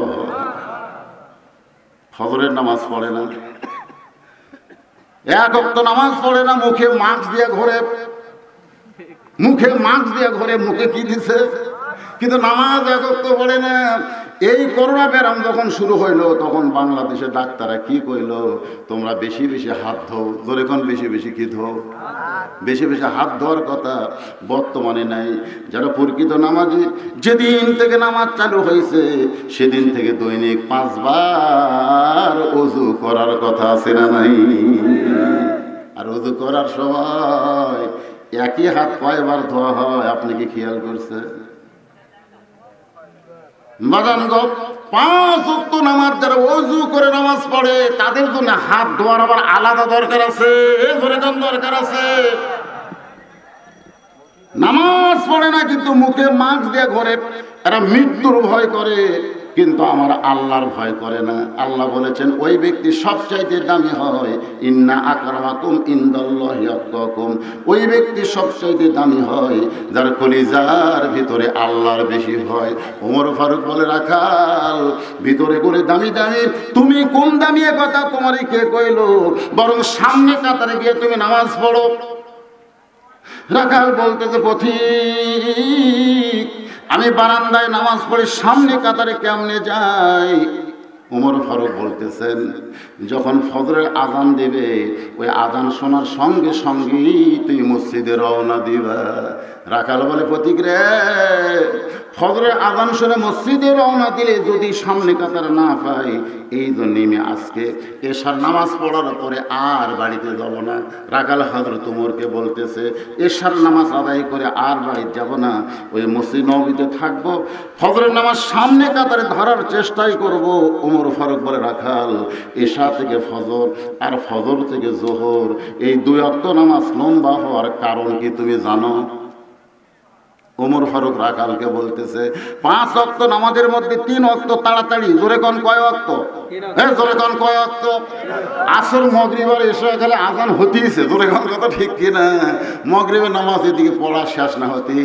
ফজরের নামাজ পড়ে না, এক ওয়াক্ত নামাজ পড়ে না, মুখে মাস্ক দিয়ে ঘোরে, মুখে মাস্ক দিয়ে ঘোরে, মুখে কি দিছে, কিন্তু নামাজ এক ওয়াক্ত পড়ে না। এই করোনা ব্যারাম যখন শুরু হইলো তখন বাংলাদেশের ডাক্তাররা কি কইলো, তোমরা বেশি বেশি হাত ধো। ধরে কোন বেশি বেশি কি ধো? বেশি বেশি হাত ধোয়ার কথা বর্তমানে নাই। যারা প্রকৃত নামাজি, যেদিন থেকে নামাজ চালু হয়েছে সেদিন থেকে দৈনিক 5 বার ওযু করার কথা আছে না নাই? আর ওযু করার সময় একই হাত কয়বার ধোয়া হয় আপনি কি খেয়াল করছেন? বাজান গো, 5 ওয়াক্ত নামাজ যারা ওযু করে নামাজ পড়ে তাদের জন্য হাত ধোয়ার আবার আলাদা দরকার আছে, দরকার আছে। নামাজ পড়ে না কিন্তু মুখে মাস্ক দিয়ে ঘোরে, এরা মৃত্যুর ভয় করে কিন্তু আমার আল্লাহর ভয় করে না। আল্লাহ বলেছেন ওই ব্যক্তি সবচাইতে দামি হয়, ইন্না আকরামাকুম ইনদাল্লাহি আতকাকুম। ওই ব্যক্তি সবচাইতে দামি হয় যার কলিজার ভিতরে আল্লাহর বেশি ভয়। ওমর ফারুক বলে রাখাল ভিতরে করে দামি দামি, তুমি কোন দামি এ কথা তোমারই কে কইলো? বরং সামনে কাতারে গিয়ে তুমি নামাজ পড়ো। রাখাল বলতেছে পথিক আমি বারান্দায় নামাজ পড়ে সামনে কাতারে কেমনে যাই? ওমর ফারুক বলতেছেন, যখন ফজরের আজান দেবে ওই আজান শোনার সঙ্গে সঙ্গেই তুই মসজিদে রওনা দিবা। রাখাল বলে, প্রতীক রে, ফজরের আজান শুনে মসজিদে রওনা দিলে যদি সামনে কাতার না পাই, এই জন্যে আমি আজকে এশার নামাজ পড়ার পরে আর বাড়িতে যাব না। রাখাল হযরত ওমরকে বলতেছে, এশার নামাজ আদায় করে আর বাড়িতে যাব না, ওই মসজিদ নববীতে থাকবো, ফজরের নামাজ সামনে কাতারে ধরার চেষ্টাই করব। ওমর ফারুক বলে, রাখাল, এশা থেকে ফজর আর ফজর থেকে জোহর এই 2 ওয়াক্ত নামাজ লম্বা হওয়ার কারণ কি তুমি জানো? ওমর ফারুক রাখালকে বলতেছে, 5 ওয়াক্ত নামাজের মধ্যে 3 ওয়াক্ত তাড়াতাড়ি। জোরে কোন কয় ওয়াক্ত? জোরে কোন কয় ওয়াক্ত? আসর মাগরিব আর এশা গেলে আজান হতেইছে। জোরে কোন কথা ঠিক কিনা? মাগরিবের নামাজ এদিকে পড়া শেষ না হতে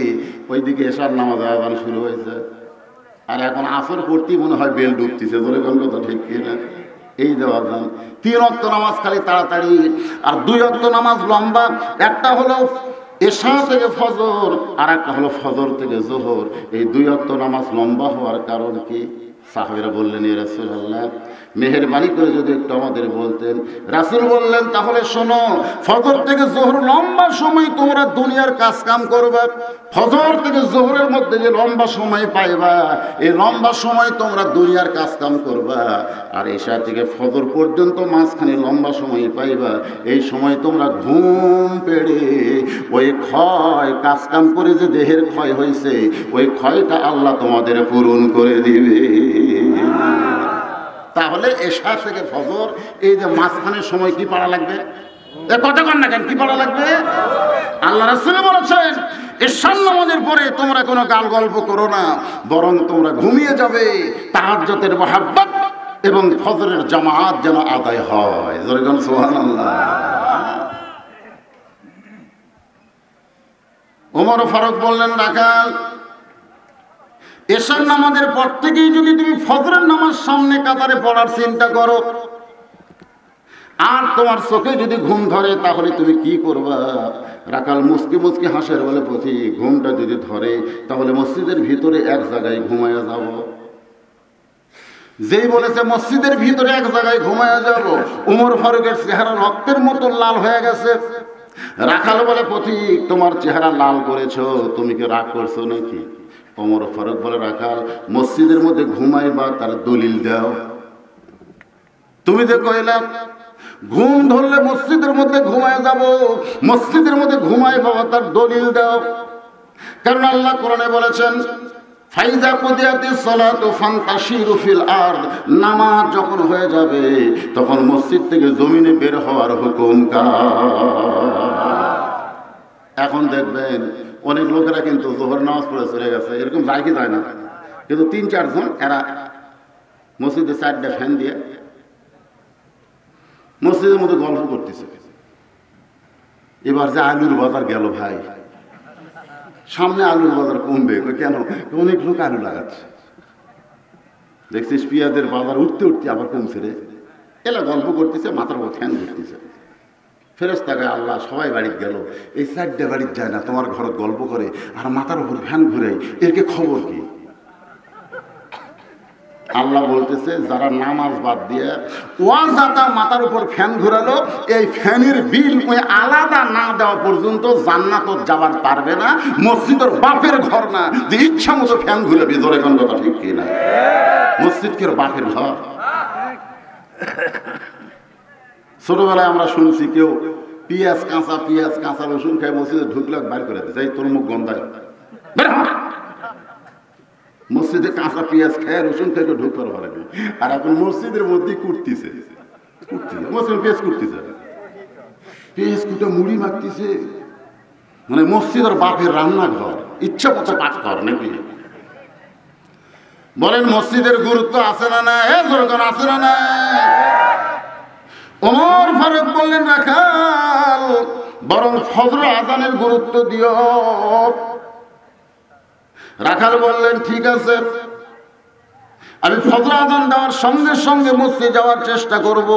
ওইদিকে এশার নামাজে আজান শুরু হয়েছে, আর এখন আসর পড়তেই মনে হয় বেল ডুবতেছে। জোরে কোন কথা ঠিক কিনা? এই যে আজান, 3 ওয়াক্ত নামাজ খালি তাড়াতাড়ি আর 2 ওয়াক্ত নামাজ লম্বা। একটা হলো এশা থেকে ফজর আর একটা হলো ফজর থেকে জোহর। এই 2 ওয়াক্ত নামাজ লম্বা হওয়ার কারণ কি? সাহাবীরা বললেন, ইয়া রাসূলুল্লাহ, মেহেরবানি করে যদি একটু আমাদের বলতেন। রাসূল বললেন, তাহলে শোনো, ফজর থেকে জোহর লম্বা সময় তোমরা দুনিয়ার কাজ কাম করবে। ফজর থেকে জোহরের মধ্যে যে লম্বা সময় পাইবা, এই লম্বা সময় তোমরা দুনিয়ার কাজ কাম করবা। আর এশা থেকে ফজর পর্যন্ত মাঝখানে লম্বা সময় পাইবা, এই সময় তোমরা ঘুম পেড়ে ওই ক্ষয় কাজ কাম করে যে দেহের ক্ষয় হয়েছে, ওই ক্ষয়টা আল্লাহ তোমাদের পূরণ করে দিবে। তাহলে এশা থেকে ফজর এই যে মাঝখানের সময় কি পড়া লাগবে? কতক্ষণ না কেন কি পড়া লাগবে? আল্লাহ রাসূল বলেছেন, এশার নামাজের পরে তোমরা কোনো গাল গল্প করো না, বরং তোমরা ঘুমিয়ে যাবে। তাহাজ্জুদের মুহাব্বত এবং ফজরের জামাত যেন আদায় হয়। জোরে বলুন সুবহানাল্লাহ। ওমর ফারুক বললেন, রাখাল, এশার নামাজের পর থেকেই যদি তুমি ফজরের নামাজ সামনে কাতারে পড়ার চিন্তা করো আর তোমার চোখে যদি ঘুম ধরে, তাহলে তুমি কি করবা? রাখাল মুসকি মুসকি হাসের বলে, পথি, ঘুমটা যদি ধরে তাহলে মসজিদের ভিতরে এক জায়গায় ঘুমায়া যাব। যেই বলেছে মসজিদের ভিতরে এক জায়গায় ঘুমায়া যাব, ওমর ফারুকের চেহারা রক্তের মতো লাল হয়ে গেছে। রাখাল বলে, পথি, তোমার চেহারা লাল করেছো, তুমি কি রাগ করছো নাকি? ওমর ফারুক বলে, রাখাল, মসজিদের মধ্যে ঘুমাইবা তার দলিল দাও। তুমি যে কইলা ঘুম ধরলে মসজিদের মধ্যে ঘুমায় যাব, মসজিদের মধ্যে ঘুমায় বাবা, তার দলিল দাও। কারণ আল্লাহ কোরআনে বলেছেন, ফাইজা কুদিয়াতিস সালাতু ফান্তাশিরু ফিল আরদ, নামাজ যখন হয়ে যাবে তখন মসজিদ থেকে জমিনে বের হওয়ার হুকুম এখন দেখবেন অনেক লোকেরা কিন্তু জোহর নামাজ পড়ে চলে গেছে, এরকম যায় কি যায় না, কিন্তু 3-4 জন এরা মসজিদে 4টা ফ্যান দিয়ে মসজিদের মধ্যে গল্প করতেছে। এবার যে আলুর বাজার গেল, ভাই, সামনে আলুর বাজার কমবে কেন? অনেক লোক আলু লাগাচ্ছে, দেখছিস পেঁয়াজের বাজার উঠতে উঠতে আবার কমছে রে। এলা গল্প করতেছে, মাথার উপর ফ্যান ঘুরতেছে। ফেরেশতাকে, আল্লাহ, সবাই বাড়িতে গেল, এই 4টা বাড়িতে যায় না, তোমার ঘরে গল্প করে আর মাথার উপর ফ্যান ঘুরে, এরকে খবর কি? আল্লাহ বলতেছে, যারা নামাজ বাদ দিয়ে ওয়াজাতা মাথার উপর ফ্যান ঘুরালো, এই ফ্যানের বিল ওই আলাদা না দেওয়া পর্যন্ত জান্নাত যাবার পারবে না। মসজিদের বাপের ঘর না যে ইচ্ছা মতো ফ্যান ঘুরাবি। জোরে কোন কথা ঠিক কিনা? মসজিদ কি বাপের ঘর? ছোটবেলায় আমরা শুনছি কেউ পেঁয়াজ কাঁচা রসুন খাই মসজিদে ঢুকলে বাইর করে দিচ্ছে, এই তোর মুখ গন্ধায়, মসজিদে কাঁচা পেঁয়াজ খায় রসুন খাই কেউ ঢুকতে পারেনি। আর এখন মসজিদের মধ্যেই কুটতেছে, মসজিদ পেঁয়াজ কুটতেছে, পেঁয়াজ কুটে মুড়ি মাখতেছে। মানে মসজিদের বাপের রান্নাঘর, ইচ্ছা মতো পাঠ কর নাকি? বলেন মসজিদের গুরুত্ব আছে না না? আছে না না? ওমর ফারুক বললেন, রাখাল, বরং ফজর আজানের গুরুত্ব দিও। রাখাল বললেন, ঠিক আছে, আমি ফজর আজান দেওয়ার সঙ্গে সঙ্গে মসজিদে যাওয়ার চেষ্টা করব,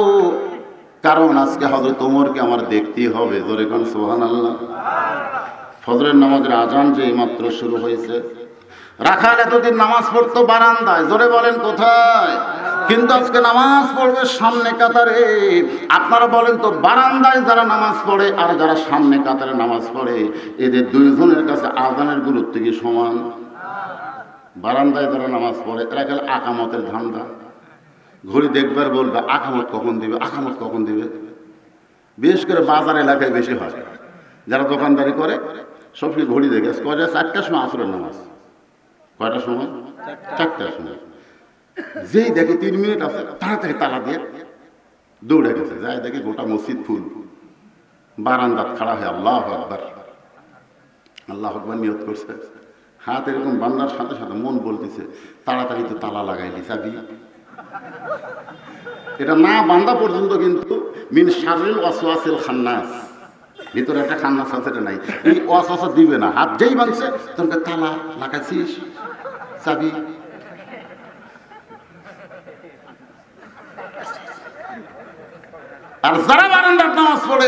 কারণ আজকে হযরত ওমরকে আমার দেখতেই হবে। জোরে কোন সুবহানাল্লাহ। ফজরের নামাজের আজান যে মাত্র শুরু হয়েছে, রাখাল এতদিন নামাজ পড়তো বারান্দায়। জোরে বলেন কোথায়? কিন্তু আজকে নামাজ পড়বে সামনে কাতারে। আপনারা বলেন তো, বারান্দায় যারা নামাজ পড়ে আর যারা সামনে কাতারে নামাজ পড়ে, এদের দুইজনের কাছে আযানের গুরুত্ব কি সমান? বারান্দায় যারা নামাজ পড়ে এরা গেলে আকামতের ধান্দা, ঘড়ি দেখবার বলবে আকামত কখন দিবে, আকামত কখন দিবে। বিশেষ করে বাজার এলাকায় বেশি হয়, যারা দোকানদারি করে সবসময় ঘড়ি দেখে কয়টা, 4টার সময় আসরের নামাজ, কয়টার সময়? 4টার সময়। যেই দেখে 3 মিনিট আছে তাড়াতাড়ি তালা দিয়ে দৌড়ে গেছে, যাই দেখে গোটা মসজিদ ফুল, বারান্দাত খাড়া হয়ে আল্লাহু আকবার আল্লাহু আকবার নিয়ত করছে। হাত এরকম বান্দার সাথে সাথে মন বলতেছে তাড়াতাড়ি তো তালা লাগাইলি চাবি। এটা না বান্দা পর্যন্ত কিন্তু মিন শাররিল ওয়াসওয়াসিল খান্নাস, ভিতরে একটা খান্নাস আছে, এটা নাই, এই ওয়াসওয়াসা দিবে না। হাত যেই ভাঙছে তখন তালা লাগাইছিস, চাবি। আর যারা বারান্দার নামাজ পড়ে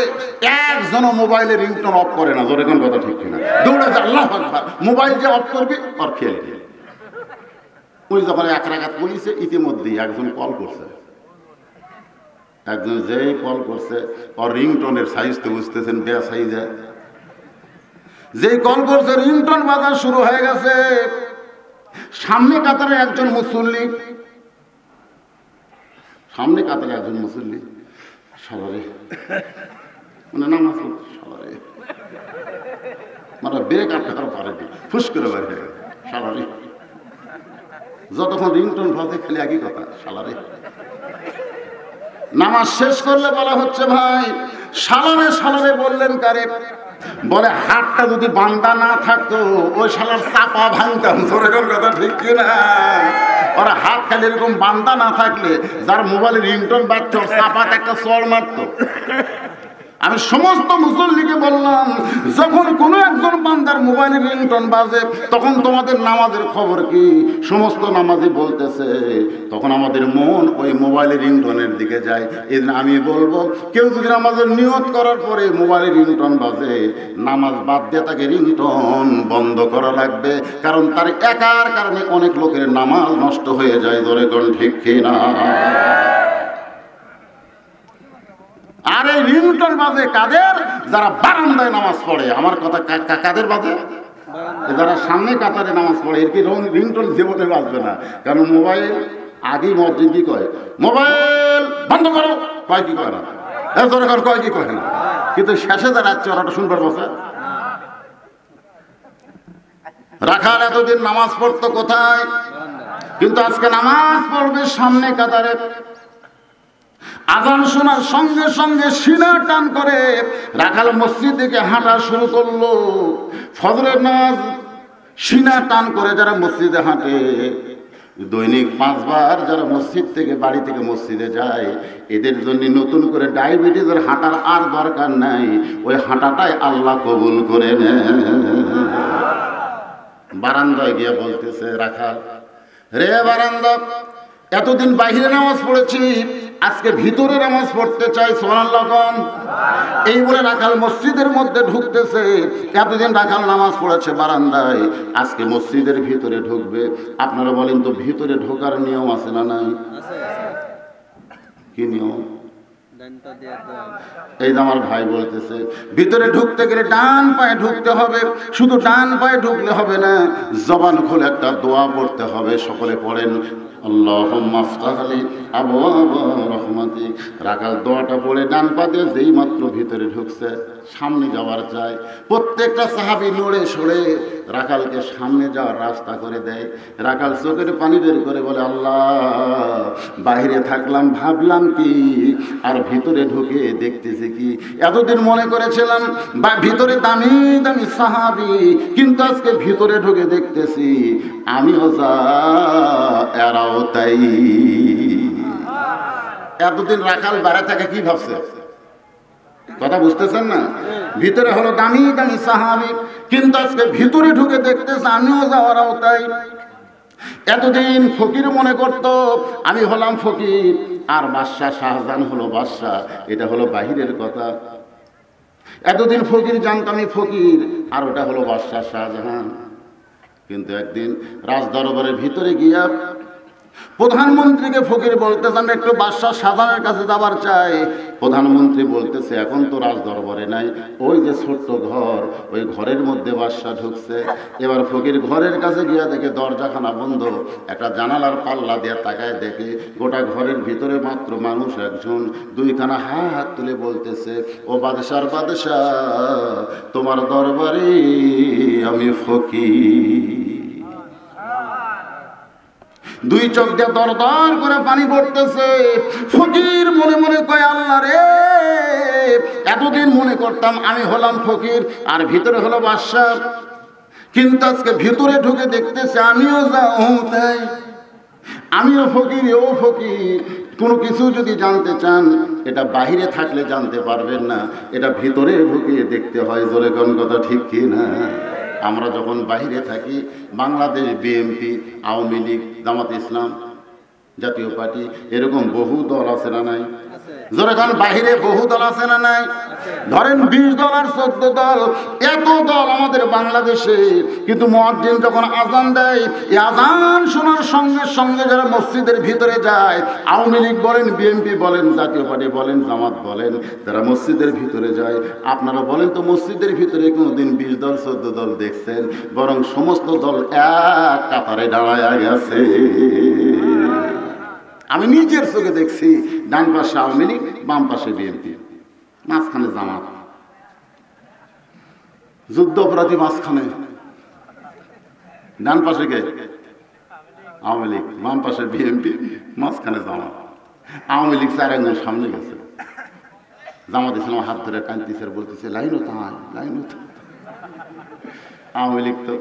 একজনও মোবাইলের রিংটোন অফ করে না, জোরে কোন কথা ঠিক কিনা? দৌড়ে যা আল্লাহু আকবার, মোবাইল যে অফ করবে আর খেয়াল নেই। ওই যখন 1 রাকাত পড়িছে ইতিমধ্যেই একজন কল করছে, একজন যেই কল করছে ওর রিংটোনের সাইজ তো বুঝতেছেন, বেয়া সাইজে। যেই কল করছে রিংটোন বাজার শুরু হয়ে গেছে। সামনে কাতারে একজন মুসল্লি, সামনে কাতারে একজন মুসল্লি সালারে মানে নামাজ পড়ছে, সালারে মানে ব্রেক আটকার পারেনি, ফুস করে বের হয়ে গেল সালারে। যতক্ষণ রিংটোন বাজে খালি একই কথা, সালারে। নামাজ শেষ করলে বলা হচ্ছে ভাই সালারে সালারে বললেন কারে? বলে হাতটা যদি বান্দা না থাকতো ওই শালার চাপা ভাঙতাম, জোরে কথা ঠিক কিনা? ওরা হাত খালি এরকম বান্দা না থাকলে যার মোবাইলে রিংটোন বাজছে ওর চাপাতে একটা চড় মারতো। আমি সমস্ত মুসল্লিকে বললাম, যখন কোনো একজন বান্দার মোবাইলে রিংটোন বাজে তখন তোমাদের নামাজের খবর কি? সমস্ত নামাজি বলতেছে তখন আমাদের মন ওই মোবাইলের রিংটোনের দিকে যায়। এই জন্য আমি বলবো, কেউ যদি নামাজের নিয়ত করার পরে মোবাইলের রিংটোন বাজে, নামাজ বাদ দিয়ে তাকে রিংটোন বন্ধ করা লাগবে, কারণ তার একার কারণে অনেক লোকের নামাজ নষ্ট হয়ে যায়। ধরে কোন ঠিক কিনা? আর এই রিংটোন বাজে কাদের? যারা বারান্দায় নামাজ পড়ে। আমার কথা কাদের বাজে? যারা সামনে কাতারে নামাজ পড়ে। এর কি রিংটোন জীবনে বাজবে না, কারণ মোবাইল আগেই মসজিদ কি কয়, মোবাইল বন্ধ করো, কয় কি কয় না, দরকার কয় কি কয় না, কিন্তু শেষে দাঁড়াচ্ছে ওরা শুনবার বসে। রাখাল এতদিন নামাজ পড়তো কোথায়? কিন্তু আজকে নামাজ পড়বে সামনে কাতারে। আযান শোনার সঙ্গে সঙ্গে সিনা টান করে রাখাল মসজিদ থেকে হাঁটা শুরু করলো। ফজরের নামাজ সিনা টান করে যারা মসজিদে হাঁটে, দৈনিক 5 বার যারা মসজিদ থেকে বাড়ি থেকে মসজিদে যায়, এদের জন্য নতুন করে ডায়াবেটিসের হাঁটার আর দরকার নাই, ওই হাঁটাটাই আল্লাহ কবুল করে নেন। বারান্দায় গিয়ে বলতেছে রাখাল, রে বারান্দা, এতদিন বাহিরে নামাজ পড়েছি, আজকে ভিতরে নামাজ পড়তে চাই, সুবহানাল্লাহ। এই বলে রাখাল মসজিদের মধ্যে ঢুকতেছে। এতদিন রাখাল নামাজ পড়েছে বারান্দায়, আজকে মসজিদের ভিতরে ঢুকবে। আপনারা বলেন তো, ভিতরে ঢোকার নিয়ম আছে না নাই? কি নিয়ম? এই যে আমার ভাই বলতেছে, ভিতরে ঢুকতে গেলে ডান পায়ে ঢুকতে হবে। শুধু ডান পায়ে ঢুকলে হবে না, জবান খুলে একটা দোয়া পড়তে হবে। সকলে পড়েন, আল্লাহুম্মা আফতাহ লি আবওয়াবা রাহমাতিক। রাখাল দোয়াটা পড়ে ডান পা দিয়ে যেই মাত্র ভিতরে ঢুকছে, সামনে যাওয়ার চাই। প্রত্যেকটা সাহাবী নড়ে সরে রাখালকে সামনে যাওয়ার রাস্তা করে দেয়। রাখাল চোখের পানি বের করে বলে, আল্লাহ, বাইরে থাকলাম ভাবলাম কি, আর ভিতরে ঢুকে দেখতেছি কি। এতদিন মনে করেছিলাম বা ভিতরে দামি দামি সাহাবী, কিন্তু আজকে ভিতরে ঢুকে দেখতেছি আমিও যা এরাও তাই। এতদিন রাখাল বাইরে থাকে কি ভাবছে? কথা বুঝতেছেন না? ভিতরে হলো দামি দামি সাহাবী, কিন্তু আজকে ভিতরে ঢুকে দেখতেছে আমিও যা ওরাও তাই। এতদিন ফকির মনে করত আমি হলাম ফকির, আর বাদশাহ শাহজাহান হলো বাদশাহ, এটা হলো বাহিরের কথা। এতদিন ফকির জানতাম আমি ফকির, আর ওটা হলো বাদশাহ শাহজাহান। কিন্তু একদিন রাজ দরবারের ভিতরে গিয়া প্রধানমন্ত্রীকে ফকির বলতেছে আমি একটু বাদশাহ শাহজাহানের কাছে যাবার চাই। প্রধানমন্ত্রী বলতেছে এখন তো রাজ দরবারে নাই, ওই যে ছোট্ট ঘর, ওই ঘরের মধ্যে বাদশাহ ঢুকছে। এবার ফকির ঘরের কাছে গিয়া দেখে দরজাখানা বন্ধ, একটা জানালার পাল্লা দিয়ে তাকায় দেখে গোটা ঘরের ভিতরে মাত্র মানুষ একজন, দুইখানা হাত তুলে বলতেছে ও বাদশার বাদশাহ, তোমার দরবারে আমি ফকির। দুই চোখ দিয়ে দরদর করে পানি পড়তেছে। ফকির মনে মনে কয় আল্লাহ রে, এতদিন মনে করতাম আমি হলাম ফকির আর ভিতরে হলো বাদশা, কিন্তু আজকে ভিতরে ঢুকে দেখতেছে আমিও যাও তাই, আমিও ফকির ও ফকির। কোনো কিছু যদি জানতে চান এটা বাহিরে থাকলে জানতে পারবেন না, এটা ভিতরে ঢুকে দেখতে হয়। জোরে কোন কথা ঠিক কি না? আমরা যখন বাহিরে থাকি, বাংলাদেশ বিএনপি, আওয়ামী লীগ, জামাত ইসলাম, জাতীয় পার্টি, এরকম বহু দল আছে না নাই? জোরে কোন বাহিরে বহু দল আছে না নাই? ধরেন 20 দল আর 14 দল, এত দল আমাদের বাংলাদেশে। কিন্তু মুয়াজ্জিন যখন আজান দেয়, এই আজান শোনার সঙ্গে সঙ্গে যারা মসজিদের ভিতরে যায়, আওয়ামী লীগ বলেন, বিএনপি বলেন, জাতীয় পার্টি বলেন, জামাত বলেন, যারা মসজিদের ভিতরে যায়, আপনারা বলেন তো মসজিদের ভিতরে কোনোদিন 20 দল 14 দল দেখছেন? বরং সমস্ত দল এক কাতারে দাঁড়ায় গেছে। আমি নিজের চোখে দেখছি, ডান পাশে আওয়ামী লীগ, বাম পাশে বিএনপি, মাঝখানে জামাত। যুদ্ধ অপরাধী মাঝখানে, ডান পাশে কে? আওয়ামী লীগ, বাম পাশে বিএনপি, মাঝখানে জামাত। আওয়ামী লীগ 4 একজন সামনে গেছে, জামাত ইসলাম হাত ধরে টানতেছে, বলতেছে লাইনও থাম, লাইনও থাম। আওয়ামী লীগ তো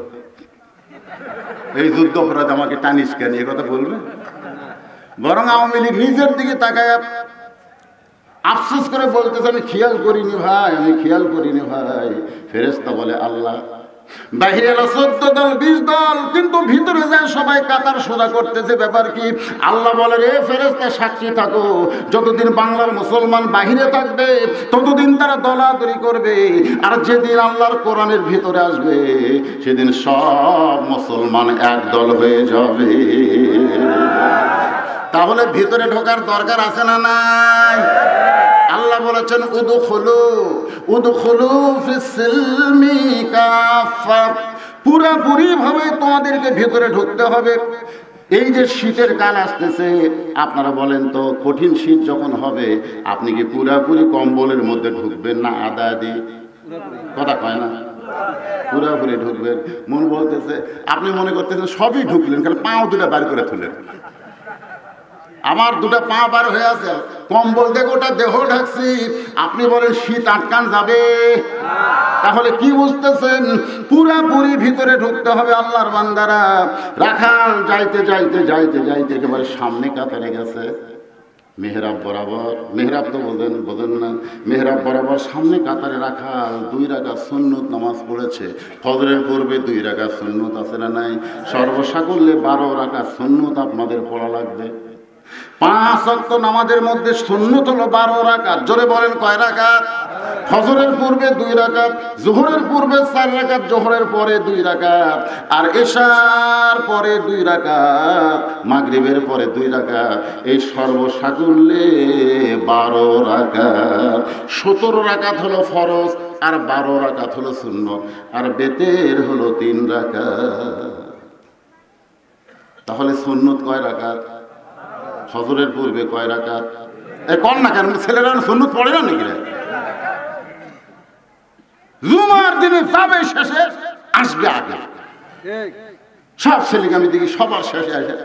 এই যুদ্ধ অপরাধ আমাকে টানিস কেন এ কথা বলবে? বরং আওয়ামী লীগ নিজের দিকে তাকায় আফসোস করে বলতেছে আমি খেয়াল করিনি ভাই, আমি খেয়াল করিনি ভাই। ফেরেশতা বলে আল্লাহ, বাহিরে এলো 14 দল 20 দল, কিন্তু ভিতরে যায় সবাই কাতার সোজা করতেছে, ব্যাপার কি? আল্লাহ বলে রে ফেরেশতা সাক্ষী থাকো, যতদিন বাংলার মুসলমান বাহিরে থাকবে ততদিন তারা দলাদলি করবে, আর যেদিন আল্লাহর কোরআনের ভিতরে আসবে সেদিন সব মুসলমান এক দল হয়ে যাবে। তাহলে ভিতরে ঢোকার দরকার আছে না নাই? আল্লাহ বলেছেন উদখুলু উদখুলু ফিস-সিলমি কাফা, পুরোপুরি ভাবে তোমাদেরকে ভিতরে ঢুকতে হবে। এই যে শীতের কাল আসতেছে, আপনারা বলেন তো কঠিন শীত যখন হবে আপনি কি পুরোপুরি কম্বলের মধ্যে ঢুকবেন না আদা আদি? কথা কয় না? পুরোপুরি ঢুকবেন। মন বলতেছে, আপনি মনে করতেছেন সবই ঢুকলেন, খালি পাও দুটা বার করে তুলেন। আমার দুটা পা বার হয়ে আছে, কম্বল দিয়ে গোটা দেহ ঢাকছি, আপনি বলেন শীত আটকান যাবে? তাহলে কি বুঝতেছেন? পুরাপুরি ভিতরে ঢুকতে হবে আল্লাহর বান্দারা। রাখাল যাইতে যাইতে যাইতে যাইতে একেবারে সামনে কাতারে গেছে, মেহরাব বরাবর। মেহরাব তো বোঝেন না? মেহরাব বরাবর সামনে কাতারে রাখাল 2 রাকাত সুন্নত নামাজ পড়েছে। ফজরের পূর্বে 2 রাকাত সুন্নত আছে না নাই? সর্বসাকুল্যে 12 রাকাত সুন্নত আপনাদের পড়া লাগবে। 5 ওয়াক্ত নামাজের মধ্যে সুন্নত হলো 12 রাকাত। জোরে বলেন কয় রাকাত? ফজরের পূর্বে 2 রাকাত, যোহরের পূর্বে 4 রাকাত, যোহরের পরে 2 রাকাত, আর এশার পরে 2 রাকাত, মাগরিবের পরে 2 রাকাত। এই সর্বসাকুল্যে 12 রাকাত। 17 রাকাত হলো ফরজ, আর 12 রাকাত হলো সুন্নত, আর বেতের হলো 3 রাকাত। তাহলে সুন্নত কয় রাকাত? ফজরের পূর্বে কয় রাকাত? কোন না কেন ছেলেরা সুন্নত পড়ে না নাকি? জুমার দিনে যাবে শেষে, আসবে আগে। সব ছেলেকে আমি দেখি সবার শেষে আসে,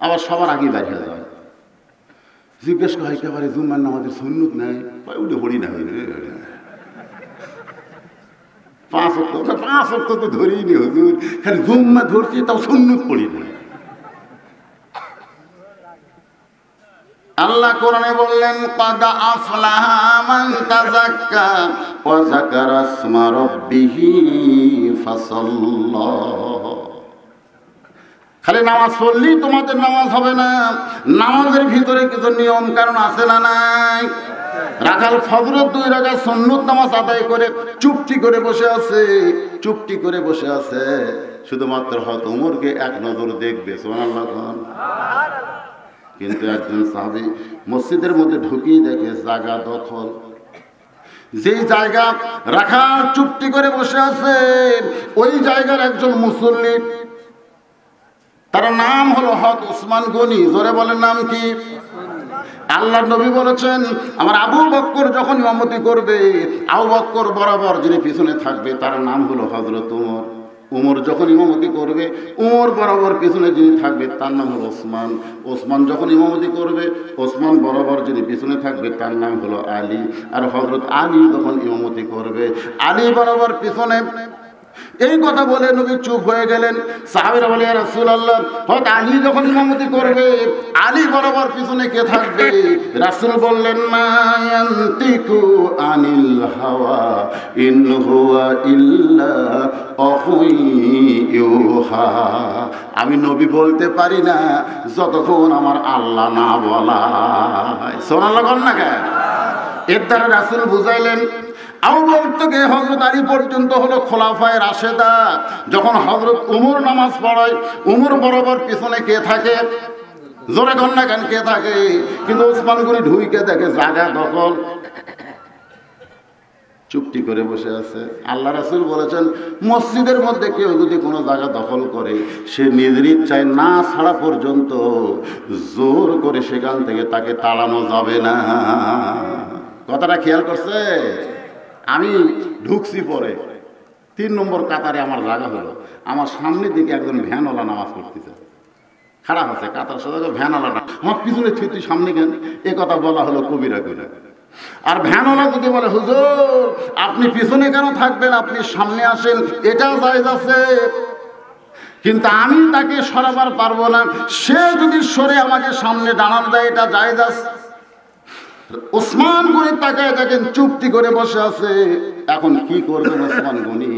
আবার সবার আগে বাইরে যায়। জিজ্ঞেস করে একেবারে জুমার নামাজের সুন্নত নেই, উঠে পড়ি না। 5 ওয়াক্ত তো ধরেই নি হুজুর, খালি জুম্মা ধরছি, তাও সুন্নত পড়ি না। আল্লাহ কোরআনে বললেন ক্বাদ আফলাহা মান তাযাক্কা ওয়া যাকারা ইসমা রাব্বিহি ফাসাল্লা। খালি নামাজ পড়লেই তোমাদের নামাজ হবে না, নামাজের ভিতরে কিছু নিয়ম কারণ আছে না নাই? রাখাল ফজরের 2 রাকাত সুন্নত নামাজ আদায় করে চুপটি করে বসে আছে, চুপটি করে বসে আছে। শুধুমাত্র হয়তো উমরকে এক নজর দেখবে, সুবহানাল্লাহ। কিন্তু একজন সাহাবী মসজিদের মধ্যে ঢুকিয়ে দেখে জায়গা দখল। যেই জায়গা রাখাল চুপটি করে বসে আছে, ওই জায়গার একজন মুসল্লি, তার নাম হলো হযরত ওসমান গনি। জোরে বলেন নাম কি? আল্লাহর নবী বলেছেন, আমার আবু বকর যখন ইমামতি করবে, আবু বকর বরাবর যিনি পিছনে থাকবে তার নাম হলো হযরত ওমর। উমর যখন ইমামতি করবে, উমর বরাবর পিছনে যিনি থাকবে তার নাম হলো ওসমান। ওসমান যখন ইমামতি করবে, ওসমান বরাবর যিনি পিছনে থাকবে তার নাম হলো আলী। আর হযরত আলী যখন ইমামতি করবে, আলী বরাবর পিছনে। এই কথা বলে নবী চুপ হয়ে গেলেন। সাহাবীরা বলে, ইয়া রাসূলুল্লাহ, হযরত আলী যখন ইমামতি করবে, আলী বরাবর পিছনে কে থাকবে? রাসূল বললেন, মা ইয়ান্তিকু আনিল হাওয়া ইন হুয়া ইল্লা ওয়াহয়ুন ইউহা। আমি নবী বলতে পারি না যতক্ষণ আমার আল্লাহ না বলায়। সুবহানাল্লাহ বল না কেন? এর দ্বারা রাসূল বুঝাইলেন, আবু বকর থেকে হযরত আলী পর্যন্ত হলো খোলাফায়ে রাশেদা। যখন হযরত উমর নামাজ পড়ায়, উমর বরাবর পিছনে কে থাকে? জোরে কর না কেন, কে থাকে? কিন্তু ওসমান গনি ঢুইকে দেখে জায়গা দখল, চুপটি করে বসে আছে। আল্লাহ রাসূল বলেছেন, মসজিদের মধ্যে কেউ যদি কোনো জায়গা দখল করে, সে নিজের ইচ্ছায় না ছাড়া পর্যন্ত জোর করে সেখান থেকে তাকে তাড়ানো যাবে না। কথাটা খেয়াল করছে? আমি ঢুকছি পরে 3 নম্বর কাতারে আমার জায়গা হলো, আমার সামনের দিকে একজন ভ্যানওয়ালা নামাজ পড়তেছে, খারাপ আছে কাতার সাথে ভ্যানওয়ালাটা আমার পিছনে, তুই সামনে কেন? এ কথা বলা হলো কবিরা গুনাহ। আর ভ্যানওয়ালা যদি বলে, হুজুর আপনি পিছনে কেন থাকবেন, আপনি সামনে আসেন, এটা জায়েজ আছে। কিন্তু আমি তাকে সরাবার পারবো না, সে যদি সরে আমাকে সামনে দাঁড়ানো দেয়, এটা জায়েজ আছে। ওসমান গনি তাকায় দেখেন চুপটি করে বসে আছে। এখন কি করবেন ওসমান গনি?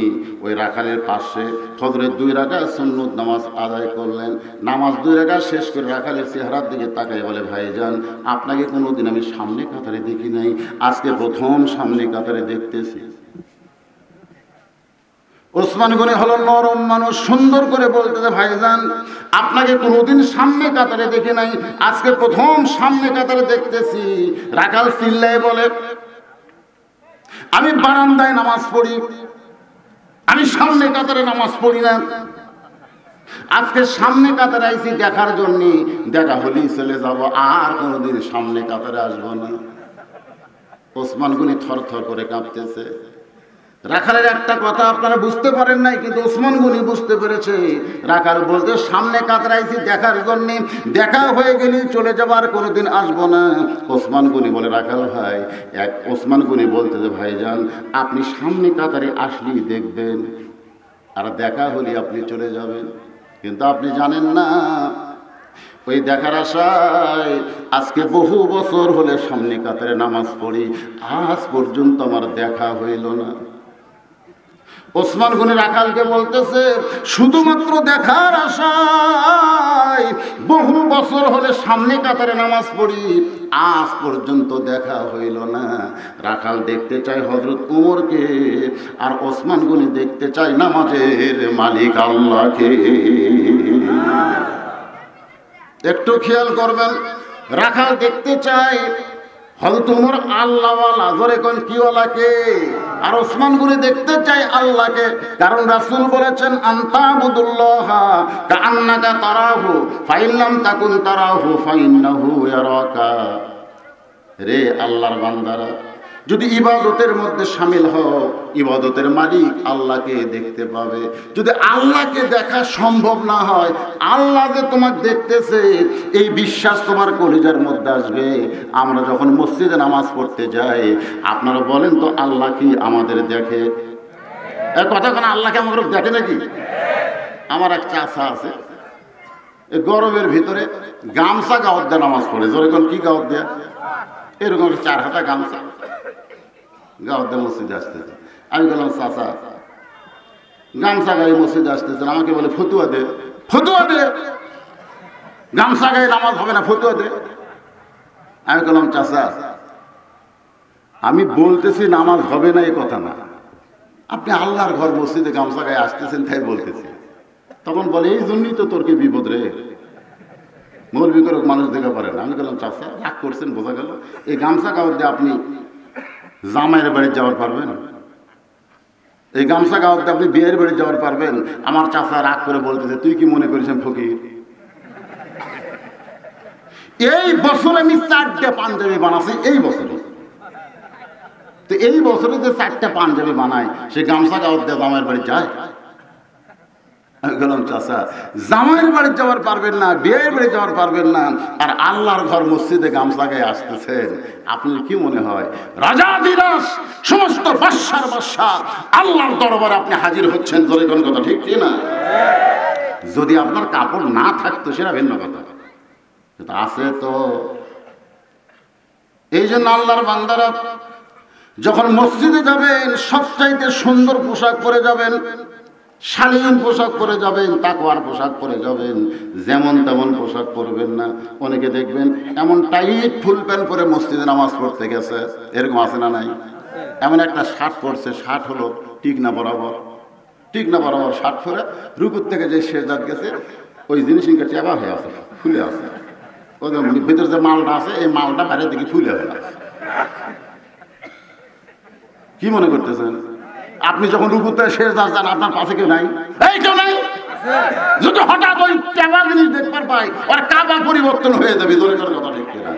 ওই রাখালের পাশে ফজরের 2 রাকাত সুন্নত নামাজ আদায় করলেন। নামাজ 2 রাকাত শেষ করে রাখালের চেহারার দিকে তাকায় বলে, ভাইজান আপনাকে কোনোদিন আমি সামনে কাতারে দেখি নাই, আজকে প্রথম সামনে কাতারে দেখতেছি। ওসমান গনি হলো নরম মানুষ, সুন্দর করে বলতেছে, ভাইজান আপনাকে কোনোদিন সামনে কাতারে দেখি নাই, আজকে প্রথম সামনে কাতারে দেখতেছি। রাখাল চিল্লায় বলে, আমি বারান্দায় নামাজ পড়ি, আমি সামনে কাতারে নামাজ পড়ি না। আজকে সামনে কাতারে আইছি দেখার জন্য, দেখা হলেই চলে যাব, আর কোনোদিন সামনে কাতারে আসবো না। ওসমান গনি থর থর করে কাঁপতেছে। রাখালের একটা কথা আপনারা বুঝতে পারেন নাই, কিন্তু ওসমান গনি বুঝতে পেরেছে। রাখাল বলতে, সামনে কাতারে আইছি দেখার জন্য, দেখা হয়ে গেলেই চলে যাবার, কোনোদিন আসবো না। ওসমান গনি বলে, রাখাল ভাই, ওসমান গনি বলতে যে, ভাইজান আপনি সামনে কাতারে আসলেই দেখবেন, আর দেখা হলে আপনি চলে যাবেন। কিন্তু আপনি জানেন না, ওই দেখার আশায় আজকে বহু বছর হলে সামনে কাতারে নামাজ পড়ি, আজ পর্যন্ত আমার দেখা হইল না। ওসমান গনি রাখালকে বলতেছে, শুধুমাত্র দেখার আশায় বহু বছর হলে সামনে কাতারে নামাজ পড়ি, আজ পর্যন্ত দেখা হইল না। রাখাল দেখতে চাই হযরত উমরকে, আর ওসমান গনি দেখতে চাই নামাজের মালিক আল্লাহকে। একটু খেয়াল করবেন, রাখাল দেখতে চায় হযরত উমর আল্লাহওয়ালা, জোরে কোন কিওয়ালাকে, আর ওসমান গনি দেখতে চাই আল্লাহকে। কারণ রাসূল বলেছেন, আনতাবুদুল্লাহা কাআন্নাকা তারাহু ফাইন লাম তাকুন তারাহু ফাইন্নাহু ইয়ারাকা। রে আল্লাহর বান্দারা, যদি ইবাদতের মধ্যে শামিল হও, ইবাদতের মালিক আল্লাহকে দেখতে পাবে। যদি আল্লাহকে দেখা সম্ভব না হয়, আল্লাহ যে তোমাকে দেখতেছে এই বিশ্বাস তোমার কলিজার মধ্যে আসবে। আমরা যখন মসজিদে নামাজ পড়তে যাই, আপনারা বলেন তো, আল্লাহ কি আমাদের দেখে? কথা কেন, আল্লাহকে আমাদের দেখে নাকি? আমার এক চাচা আছে, এই গরমের ভিতরে গামছা গাওয়াত দিয়ে নামাজ পড়ে। যেরকম কি গাওয়াত দেয়া, এরকম 4 হাতা গামছা গাওয়াত দিয়ে মসজিদে আসতেছে। আমি বললাম, চাচা গামছা গায়ে মসজিদে আসতেছেন, আমাকে বলে ফতুয়া দে, ফতুয়া দে, গামছা গায়ে নামাজ হবে না, ফতুয়া দে। আমি বললাম, চাচা আমি বলতেছি নামাজ হবে না, এই কথা না, আপনি আল্লাহর ঘর মসজিদে গামছা গায়ে আসতেছেন তাই বলতেছি। তখন বলে এই জন্যই তো তোর কি বিপদ রে, মৌলবি করে মানুষ দেখা পারে না। আমি বললাম চাচা রাগ করছেন, বোঝা গেল। এই গামছা কাপড় দিয়ে আপনি জামাইয়ের বাড়ি যাওয়ার পারবেন? এই গামছা কাপড় দিয়ে আপনি বিয়ের বাড়ি যাওয়ার পারবেন? আমার চাচা রাগ করে বলতেছে তুই কি মনে করিস ফকির? এই বছর আমি 4টা পাঞ্জাবি বানাচ্ছি, এই বছরে। তো এই বছরে যে 4টা পাঞ্জাবি বানায়, সে গামছা কাপড় দিয়ে জামাইয়ের বাড়ি যায়? আমি বললাম চাচা জামাইয়ের বাড়ি যাওয়ার পারবেন না, বিয়ের বাড়ি যাওয়ার পারবেন না, আর আল্লাহর ঘর মসজিদে গামছা গায়ে আসতেছেন, আপনার কি মনে হয় রাজাধিরাজ সমস্ত বাদশার বাদশা আল্লাহর দরবারে আপনি হাজির হচ্ছেন? জোরে কোন কথা ঠিক কি না? যদি আপনার কাপড় না থাকতো সেটা ভিন্ন কথা, আছে তো। এই জন্য আল্লাহর বান্দারা যখন মসজিদে যাবেন সবচাইতে সুন্দর পোশাক পরে যাবেন, শালীন পোশাক পরে যাবেন, তাকওয়ার পোশাক পরে যাবেন। যেমন তেমন পোশাক পরবেন না। অনেকে দেখবেন এমন টাইট ফুল প্যান্ট পরে মসজিদে নামাজ পড়তে গেছে, এরকম আছে না নাই? এমন একটা শার্ট পরছে, শার্ট হলো ঠিক না বরাবর, ঠিক না বরাবর শার্ট পরে রুকুর থেকে যে সেজদাত গেছে ওই জিনিস ইনকে চেপা হয়ে আছে, ফুলে আছে। ওই ভিতরে যে মালটা আছে এই মালটা বাইরের দিকে ফুলে হয়ে আছে। কি মনে করতেছেন? আপনি যখন রুকুতে সেজদায় যান আপনার পাশে কেউ নাই? এই কেউ নাই? যদি হঠাৎ ওই চেপা জিনিস দেখবার পাই আর কাবা পরিবর্তন হয়ে যাবে। জোরে করে কথা ঠিক কিনা?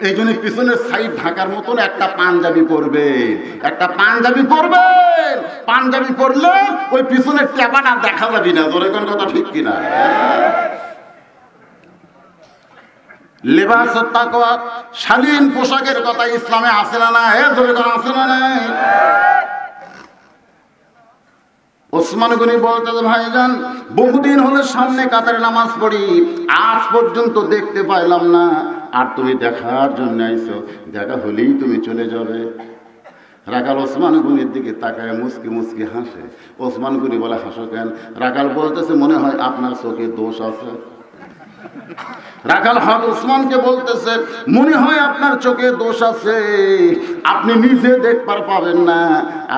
এই জন্য পিছনের সাইড ঢাকার মতন একটা পাঞ্জাবি পরবেন, একটা পাঞ্জাবি পরবেন। পাঞ্জাবি পরলে ওই পিছনের চেপাটা দেখা যাবে না। জোরে করে কথা ঠিক কিনা? লেবাস তাকওয়া শালীন পোশাকের কথা ইসলামে আছে না নাই? ধরে তো আছে না নাই? ওসমান গনি বলতে ভাইজান বহুদিন হলে সামনে কাতারে নামাজ পড়ি, আজ পর্যন্ত দেখতে পাইলাম না, আর তুমি দেখার জন্য আইছো, দেখা হলেই তুমি চলে যাবে। রাকাল ওসমান গনির দিকে তাকায় মুচকি মুচকি হাসে। ওসমান গনি বলে হাসো কেন? রাকাল বলতেছে মনে হয় আপনার চোখে দোষ আছে। রাখাল হক ওসমানকে বলতেছে মনে হয় আপনার চোখে দোষ আছে, আপনি নিজে দেখবার পাবেন না,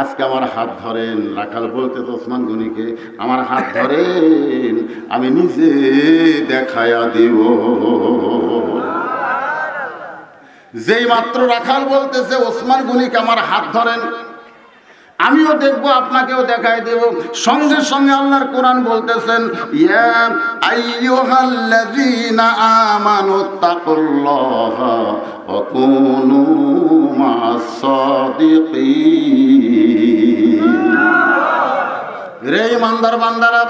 আজকে আমার হাত ধরেন। রাখাল বলতেছে ওসমান গনিকে আমার হাত ধরেন, আমি নিজে দেখায়া দিব। যেই মাত্র রাখাল বলতেছে ওসমান গনিকে আমার হাত ধরেন, আমিও দেখবো আপনাকেও দেখাই দেব, সঙ্গে সঙ্গে আল্লাহর কোরআন বলতেছেন ইয়া আইয়ুহাল্লাযীনা আমানুত্তাকুল্লাহা ওয়া কুনু মা'আস সাদিকিন। রে ইমানদার বান্দারা,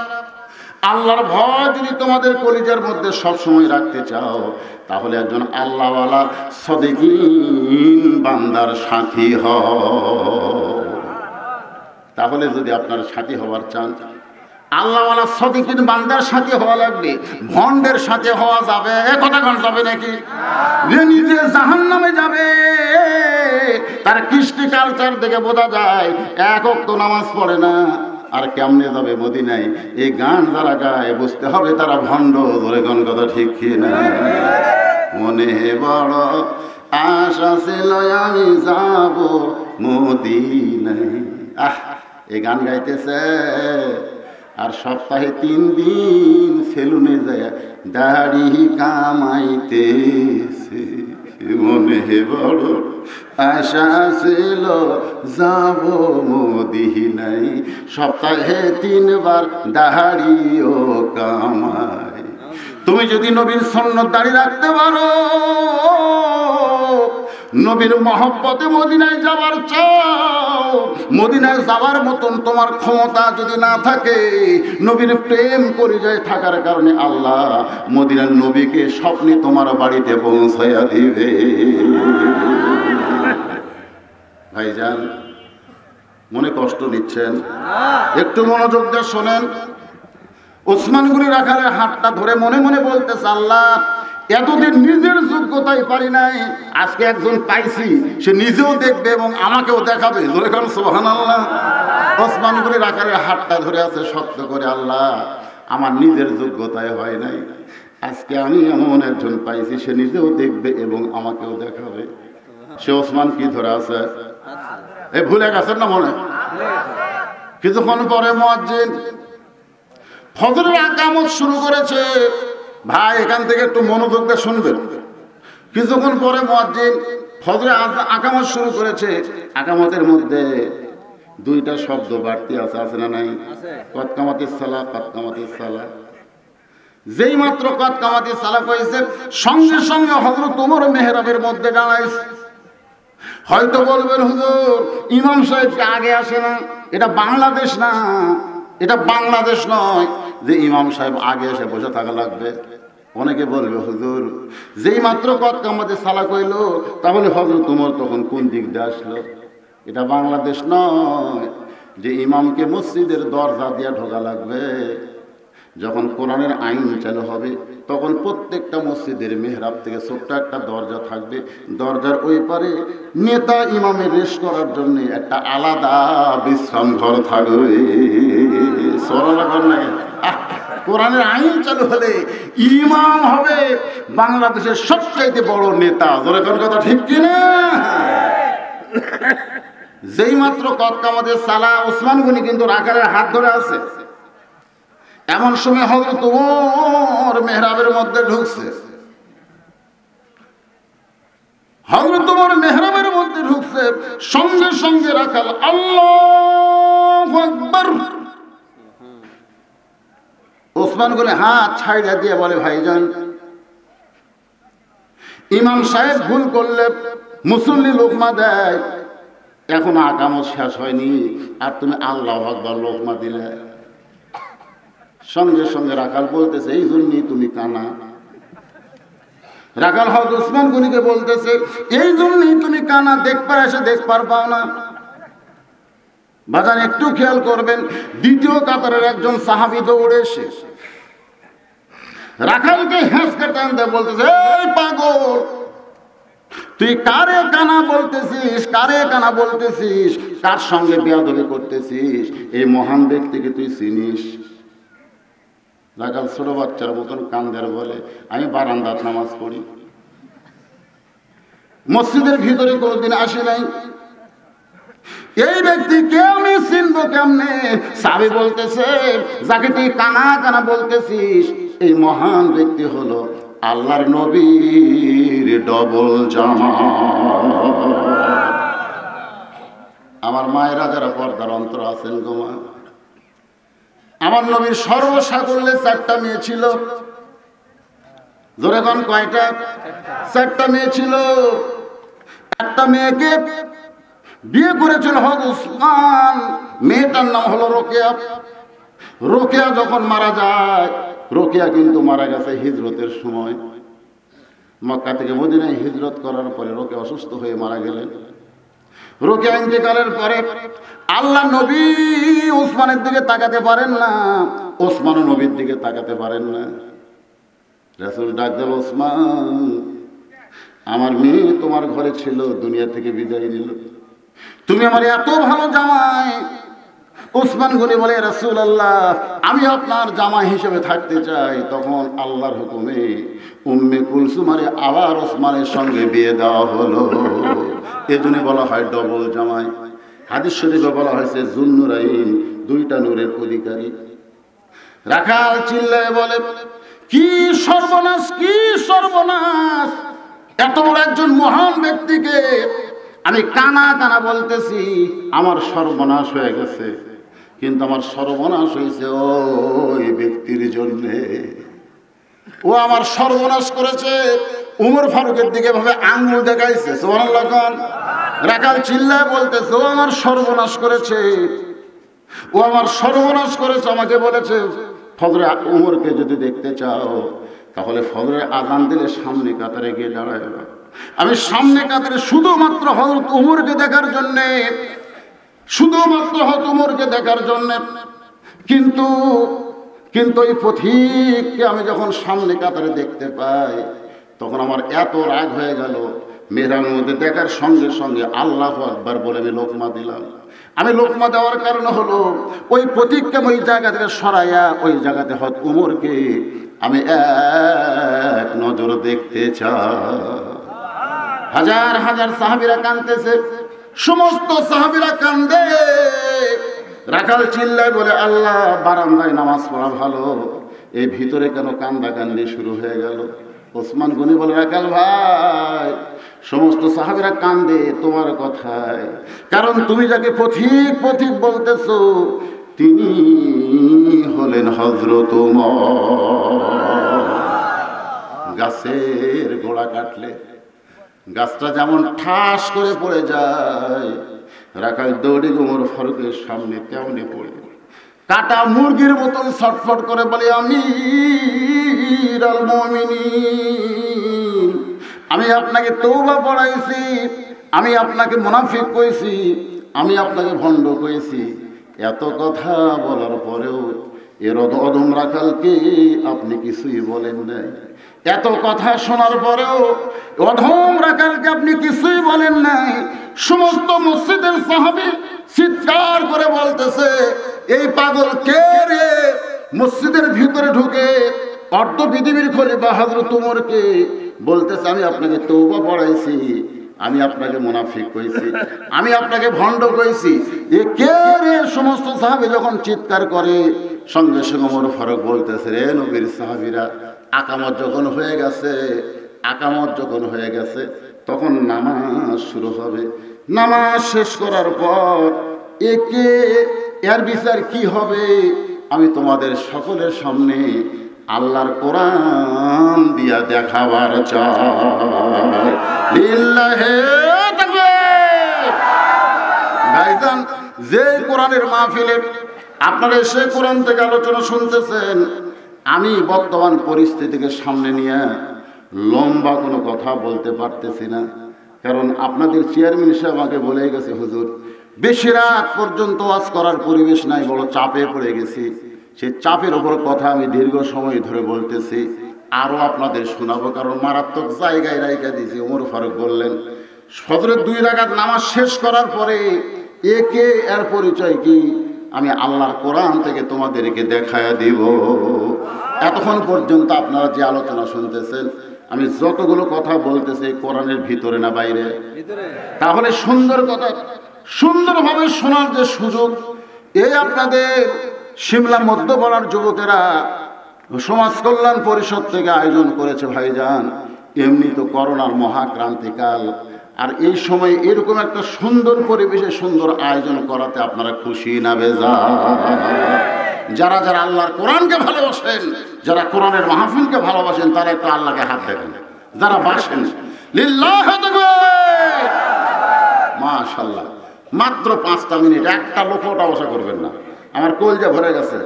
আল্লাহর ভয় যদি তোমাদের কলিজার মধ্যে সবসময় রাখতে চাও, তাহলে একজন আল্লাহওয়ালা সাদিকিন বান্দার সাথী হও। তাহলে যদি আপনার সাথী হওয়ার চান, আল্লাহওয়ালা সাদিকিন বান্দার সাথে হওয়া লাগবে। ভন্ডের সাথে হওয়া যাবে? কথা কোন যাবে নাকি? যে নিজে জাহান্নামে যাবে, তার কৃষ্টি কালচার দেখে বোঝা যায় এক ওয়াক্ত নামাজ পড়ে না, আর কেমনে যাবে মদিনায়? এই গান যারা গায় বুঝতে হবে তারা ভণ্ড। ধরে কোন কথা ঠিক কি না? মনে বড় আশা ছিল আমি যাব মদিনায়। এই গান গাইতেছে আর সপ্তাহে 3 দিন সেলুনে যায় দাড়ি কামাইতেছে। মনে বড় আশা ছিল যাব মদিনায়, সপ্তাহে 3 বার দাড়িও কামাই। তুমি যদি নবীর সুন্নাত দাড়ি রাখতে পারো, নবীর মহব্বতে মদিনায় যাবার চাও, মদিনায় যাওয়ার মতন তোমার ক্ষমতা যদি না থাকে, নবীর প্রেম পরিচয় থাকার কারণে আল্লাহ মদিনার নবীকে স্বপ্নে তোমার বাড়িতে পৌঁছাইয়া দিবে। ভাইজান মনে কষ্ট নিচ্ছেন? একটু মনোযোগ দিয়ে শোনেন। ওসমান গনি রাখালের হাতটা ধরে মনে মনে বলতেছে আল্লাহ এতদিন নিজের যোগ্যতাই পারি নাই, আজকে একজন পাইছি, সে নিজেও দেখবে এবং আমাকেও দেখাবে। সুবহানাল্লাহ। ওসমান গনি রাখালের হাতটা ধরে আছে শক্ত করে, আল্লাহ আমার নিজের যোগ্যতায় হয় নাই, আজকে আমি এমন একজন পাইছি, সে নিজেও দেখবে এবং আমাকেও দেখাবে। সে ওসমান কি ধরে আছে? এই ভুলে গেছেন না মনে? কিছুক্ষণ পরে মুয়াজ্জিন ফজরের আকামত শুরু করেছে। ভাই এখান থেকে একটু মনোযোগ দিয়ে শুনবেন। কিছুক্ষণ পরে মুয়াজ্জিন ফজরের আকামত শুরু করেছে। আকামতের মধ্যে দুইটা শব্দ বাড়তি আছে, আছে না নাই? কদ কামাতিস সালাহ, কদ কামাতিস সালাহ। যেই মাত্র কদ কামাতিস সালাহ হয়েছে, সঙ্গে সঙ্গে হযরত ওমর মেহরাবের মধ্যে দাঁড়াইছে। হয়তো বলবেন হুজুর ইমাম সাহেব আগে আসে না? এটা বাংলাদেশ না, এটা বাংলাদেশ নয় যে ইমাম সাহেব আগে এসে বসে থাকা লাগবে। অনেকে বলবে হুজুর যেই মাত্র কদ কামাতিস সালাহ কইল, তাহলে হযরত ওমর তখন কোন দিক দিয়ে আসলো? এটা বাংলাদেশ নয় যে ইমামকে মসজিদের দরজা দিয়ে ঢোকা লাগবে। যখন কোরআনের আইন চালু হবে তখন প্রত্যেকটা মসজিদের মেহরাব থেকে ছোট্ট একটা দরজা থাকবে। দরজার ওই পারে নেতা ইমামের রেস্ট করার জন্য একটা আলাদা বিশ্রাম ঘর থাকবে। কোরআনের আইন চালু হলে ইমাম হবে বাংলাদেশের সবচাইতে বড় নেতা। যেরকম কথা ঠিক কিনা? যেই মাত্র কদ কামাতিস সালাহ, ওসমান গনি কিন্তু রাখালের হাত ধরে আছে। এমন সময় হযরত ওমর মেহরাবের মধ্যে ঢুকছে। হযরত ওমর মেহরাবের মধ্যে ঢুকছে, সঙ্গে সঙ্গে রাখাল আল্লাহু আকবার। ওসমান গনি হাত ছাইড়া দিয়ে বলে, ভাইজান ইমাম সাহেব ভুল করলে মুসল্লি লোকমা দেয়, এখন আকামত শেষ হয়নি আর তুমি আল্লাহু আকবার লোকমা দিলে। সঙ্গে সঙ্গে রাখাল বলতেছে, এই জন্যই তুমি কানা। রাখাল হযরত ওসমান গনিকে বলতেছে, এই জন্যই তুমি কানা, দেখবার এসে দেখবার পাও না। বাজান একটু খেয়াল করবেন, দ্বিতীয় কাতারের একজন সাহাবী দৌড়ে এসে রাখালকে হেঁচকে টান দিয়ে বলতেছে, এই পাগল, তুই কারে কানা বলতেছিস? কারে কানা বলতেছিস? কার সঙ্গে বেয়াদবি করতেছিস? এই মহান ব্যক্তিকে তুই চিনিস? রাখাল ছোট বাচ্চার মতন কান্দের বলে, আমি বারান্দাত নামাজ পড়ি, মসজিদের ভিতরে কোনদিন আসি নাই। এই ব্যক্তিকে আমি চিনবো কেমনে? সাহাবী বলতেছে, যাকে তুই কানা কানা বলতেছিস এই মহান ব্যক্তি হলো আল্লাহর নবীর ডবল জামা। আমার মায়েরা যারা পর্দার অন্তর আছেন গো মা, আমার নবীর সর্বসাকুল্যে 4টা মেয়ে ছিল। জোরে কোন কয়টা? 4টা মেয়ে ছিল। একটা মেয়েকে বিয়ে করেছিল হযরত ওসমান, মেয়েটার নাম হলো রোকেয়া। রোকেয়া যখন মারা যায়, রোকেয়া কিন্তু মারা গেছে হিজরতের সময়। মক্কা থেকে মদিনায় হিজরত করার পরে রোকেয়া অসুস্থ হয়ে মারা গেলেন। রোকেয়া ইন্তেকালের পরে আল্লাহ নবী ওসমানের দিকে তাকাতে পারেন না, ওসমানও নবীর দিকে তাকাতে পারেন না। রাসূল ডাক দেন, ওসমান আমার মেয়ে তোমার ঘরে ছিল, দুনিয়া থেকে বিদায় নিল, তুমি আমার এত ভালো জামাই। ওসমান গনি বলে, রাসূলুল্লাহ আমি আপনার জামাই হিসেবে থাকতে চাই। তখন আল্লাহর হুকুমে উম্মে কুলসুমারে আবার ওসমানের সঙ্গে বিয়ে দেওয়া হলো। এজন্য বলা হয় ডবল জামাই। হাদিস শরীফে বলা হয়েছে যুন্নুরাইন, 2টা নূরের অধিকারী। রাখাল চিল্লায় বলে, কি সর্বনাশ, কি সর্বনাশ! এত বড় একজন মহান ব্যক্তিকে আমি কানা কানা বলতেছি, আমার সর্বনাশ হয়ে গেছে। কিন্তু আমার সর্বনাশ হয়েছে ওই ব্যক্তির জন্যে। ও আমার সর্বনাশ করেছে। উমর ফারুকের দিকে ভাবে আঙ্গুল দেখাইছে। সুবহানাল্লাহ। রাখাল চিল্লায় বলতেছে, ও আমার সর্বনাশ করেছে, ও আমার সর্বনাশ করেছে। আমাকে বলেছে ফজরে উমরকে যদি দেখতে চাও তাহলে ফজরের আযান দিলে সামনে কাতারে গিয়ে দাঁড়ায়। আমি সামনে কাতারে শুধুমাত্র হযরত উমরকে দেখার জন্যে, শুধুমাত্র হযরত উমরকে দেখার জন্যে। কিন্তু এই পথিককে আমি যখন সামনে কাতারে দেখতে পাই তখন আমার এত রাগ হয়ে গেল, মেহরাবের মধ্যে দেখার সঙ্গে সঙ্গে আল্লাহু আকবার বলে আমি লোকমা দিলাম। আমি লোকমা দেওয়ার কারণ হলো ওই পথিককে ওই জায়গা থেকে সরাইয়া ওই জায়গাতে হযরত উমরকে আমি এক নজর দেখতে চাই। হাজার হাজার সাহাবীরা কাঁদতেছে, সমস্ত সাহাবীরা কান্দে। রাখাল চিল্লায় বলে, আল্লাহ, বারান্দায় নামাজ পড়া ভালো, এই ভিতরে কেন কান্দাকান্দি শুরু হয়ে গেল? ওসমান গনি বলে, রাখাল ভাই, সমস্ত সাহাবীরা কান্দে তোমার কথায়, কারণ তুমি যাকে পথিক পথিক বলতেছো তিনি হলেন হযরত ওমর। গাছের গোড়া কাটলে গাছটা যেমন ঠাস করে পড়ে যায়, রাখাল দৌড়ি ওমর ফারুকের সামনে তেমনি পড়ে কাটা মুরগির মতন ছটফট করে বলে, আমিরুল মুমিনিন, আমি আপনাকে তওবা পড়াইছি, আমি আপনাকে মুনাফিক কইছি, আমি আপনাকে ভণ্ড কইছি, এত কথা বলার পরেও এর অদম রাখালকে আপনি কিছুই বলেন নাই। এত কথা শোনার পরেও অধম রাখালকে আপনি কিছুই বলেন নাই। সমস্ত মসজিদের সাহাবী চিৎকার করে বলতেছে, এই পাগল কে রে, মসজিদের ভিতরে ঢুকে অর্ধ পৃথিবীর খলিফা হযরত ওমরকে বলতেছে, আমি আপনাকে তওবা পড়াইছি, আমি আপনাকে মুনাফিক কইছি, আমি আপনাকে ভণ্ড কইছি, এ কে রে? সমস্ত সাহাবী যখন চিৎকার করে, সঙ্গে সঙ্গে ওমর ফারুক বলতেছে, রে নবীর সাহাবীরা, আকামত যখন হয়ে গেছে তখন নামাজ শুরু হবে। নামাজ শেষ করার পর এর বিচার কি হবে আমি তোমাদের সকলের সামনে আল্লাহর কোরআন দিয়া দেখাবার চাই। লিল্লাহি তাকবীর। ভাইজান, যে কোরআনের মাহফিলে আপনারা এসে কোরআন থেকে আলোচনা শুনতেছেন, আমি বর্তমান পরিস্থিতিকে সামনে নিয়ে লম্বা কোনো কথা বলতে পারতেছি না, কারণ আপনাদের চেয়ারম্যান সাহেব আমাকে বলে গেছে, হুজুর, বেশি রাত পর্যন্ত ওয়াজ করার পরিবেশ নাই, বড় চাপে পড়ে গেছি। সেই চাপের ওপর কথা আমি দীর্ঘ সময় ধরে বলতেছি, আরও আপনাদের শোনাবো, কারণ মারাত্মক জায়গায় রাইখা দিয়েছি। ওমর ফারুক বললেন, ফজরের 2 রাকাত নামাজ শেষ করার পরে এর পরিচয় কি আমি আল্লাহর কোরআন থেকে তোমাদেরকে দেখায়া দিব। এতক্ষণ পর্যন্ত আপনারা যে আলোচনা শুনতেছেন, আমি যতগুলো কথা বলতেছি কোরআনের ভিতরে না বাইরে? তাহলে সুন্দর কথা সুন্দরভাবে শোনার যে সুযোগ, এই আপনাদের সিমলা মধ্যপাড়ার যুবকেরা সমাজ কল্যাণ পরিষদ থেকে আয়োজন করেছে। ভাইজান, এমনি তো করোনার মহাক্রান্তিকাল, আর এই সময় এরকম একটা সুন্দর পরিবেশে সুন্দর আয়োজন করাতে আপনারা খুশি না বেজার? যারা যারা আল্লাহর কোরআনকে ভালোবাসেন, যারা কোরআনের মাহফিলকে ভালোবাসেন, তারা একটু আল্লাহকে হাত দেখেন। যারা বাসেন, লিল্লাহি তাকবীর। মাশাআল্লাহ, মাত্র 5টা মিনিট, একটা লোক ওটা বসা করবেন না। আমার কলজা ভরে গেছে,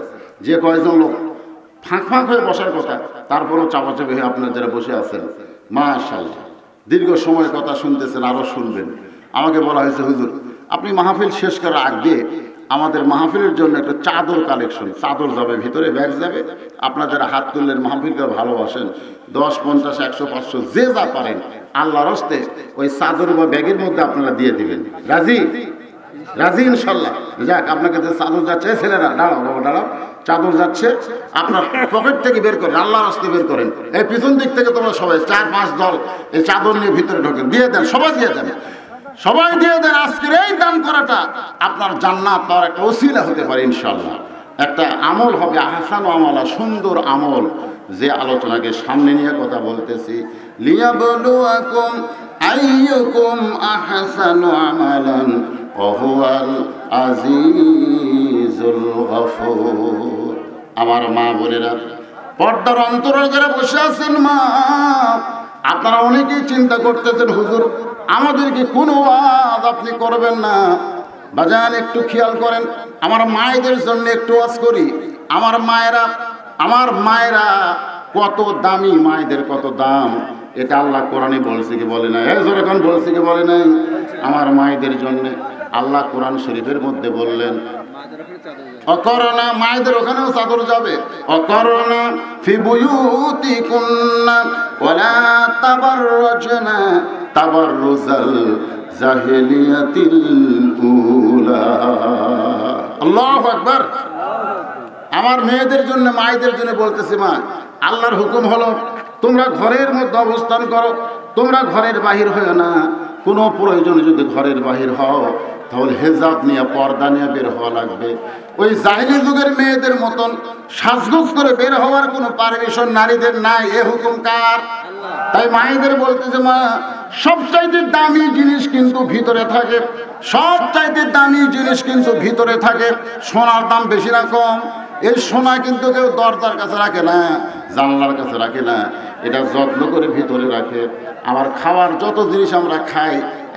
যে কয়েকজন লোক ফাঁক ফাঁক হয়ে বসার কথা, তারপরও চাপাচাপি হয়ে আপনারা যারা বসে আছেন, মাশাআল্লাহ, দীর্ঘ সময় কথা শুনতেছেন, আরও শুনবেন। আমাকে বলা হয়েছে, হুজুর, আপনি মাহফিল শেষ করার আগে আমাদের মাহফিলের জন্য একটা চাদর কালেকশন, চাদর যাবে ভিতরে, ব্যাগ যাবে, আপনারা যারা হাত তুললেন মাহফিলকে ভালোবাসেন, 10, 50, 100, 500 যে যা পারেন আল্লাহর হস্তে ওই চাদর বা ব্যাগের মধ্যে আপনারা দিয়ে দিবেন। রাজি? রাজি ইনশাল্লাহ? যাক, আপনাকে যে চাদর যাচ্ছে, ছেলেরা দাঁড়াও, বাবা দাঁড়াও, চাদর যাচ্ছে, আপনার পকেট থেকে বের করেন, আল্লাহর হস্তে বের করেন। এই পিছন দিক থেকে তোমরা সবাই 4-5 দল এই চাদর নিয়ে ভিতরে ঢোকেন, দিয়ে দেন, সবাই দিয়ে দেন, সবাই দিয়ে দেন। আজকের এই দান করাটা আপনার জান্নাত পাওয়ার একটা ওসিলা হতে পারে ইনশাআল্লাহ। একটা আমল হবে, আহসানু আমালা, সুন্দর আমল, যে আলোচনাকে সামনে নিয়ে কথা বলতেছি। লিয়াবলুয়াকুম আইয়ুকুম আহসানু আমালান ওয়া হুয়াল আজিজুল গফুর। আমার মা বোনেরা, পর্দার অন্তরে যারা বসে আছেন, মা, আপনারা অনেকেই চিন্তা করতেছেন, হুজুর, আমাদেরকে কোনো ওয়াজ আপনি করবেন না। বাজান, একটু খেয়াল করেন, আমার মায়েদের জন্য একটু ওয়াজ করি। আমার মায়েরা কত দামি, মায়েদের কত দাম, এটা আল্লাহ কোরআনে বলছে কি বলে না? যখন বলছে কি বলে নাই? আমার মায়েদের জন্য আল্লাহ কোরআন শরীফের মধ্যে বললেন, অকরনা, মায়েদের ওখানেও চাদর যাবে। অকরনা ফি বুয়ুতিকুন্না ওয়ালা তাবাররাজনা তাবাররুজাল জাহিলিয়াতিল উলা। আল্লাহু আকবার। আমার মেয়েদের জন্য, মায়েদের জন্য বলতেছি, মা, আল্লাহর হুকুম হলো তোমরা ঘরের মধ্যে অবস্থান করো, তোমরা ঘরের বাহির হও না। কোনো প্রয়োজনে যদি ঘরের বাহির হও, তাহলে হেজাব নিয়ে পর্দা নিয়ে বের হওয়া লাগবে। ওই জাহিলি যুগের মেয়েদের মতন সাজগোজ করে বের হওয়ার কোনো পারমিশন নারীদের নাই। এ হুকুম কার? তাই মায়েদের বলতেছে, মা সবচাইতে দামি জিনিস কিন্তু ভিতরে থাকে, সবচাইতে দামি জিনিস কিন্তু ভিতরে থাকে। সোনার দাম বেশি না কম? এই সোনা কিন্তু কেউ দরজার কাছে রাখে না, জানলার কাছে রাখে না, এটা যত্ন করে ভিতরে রাখে। আবার খাওয়ার যত জিনিস আমরা খাই,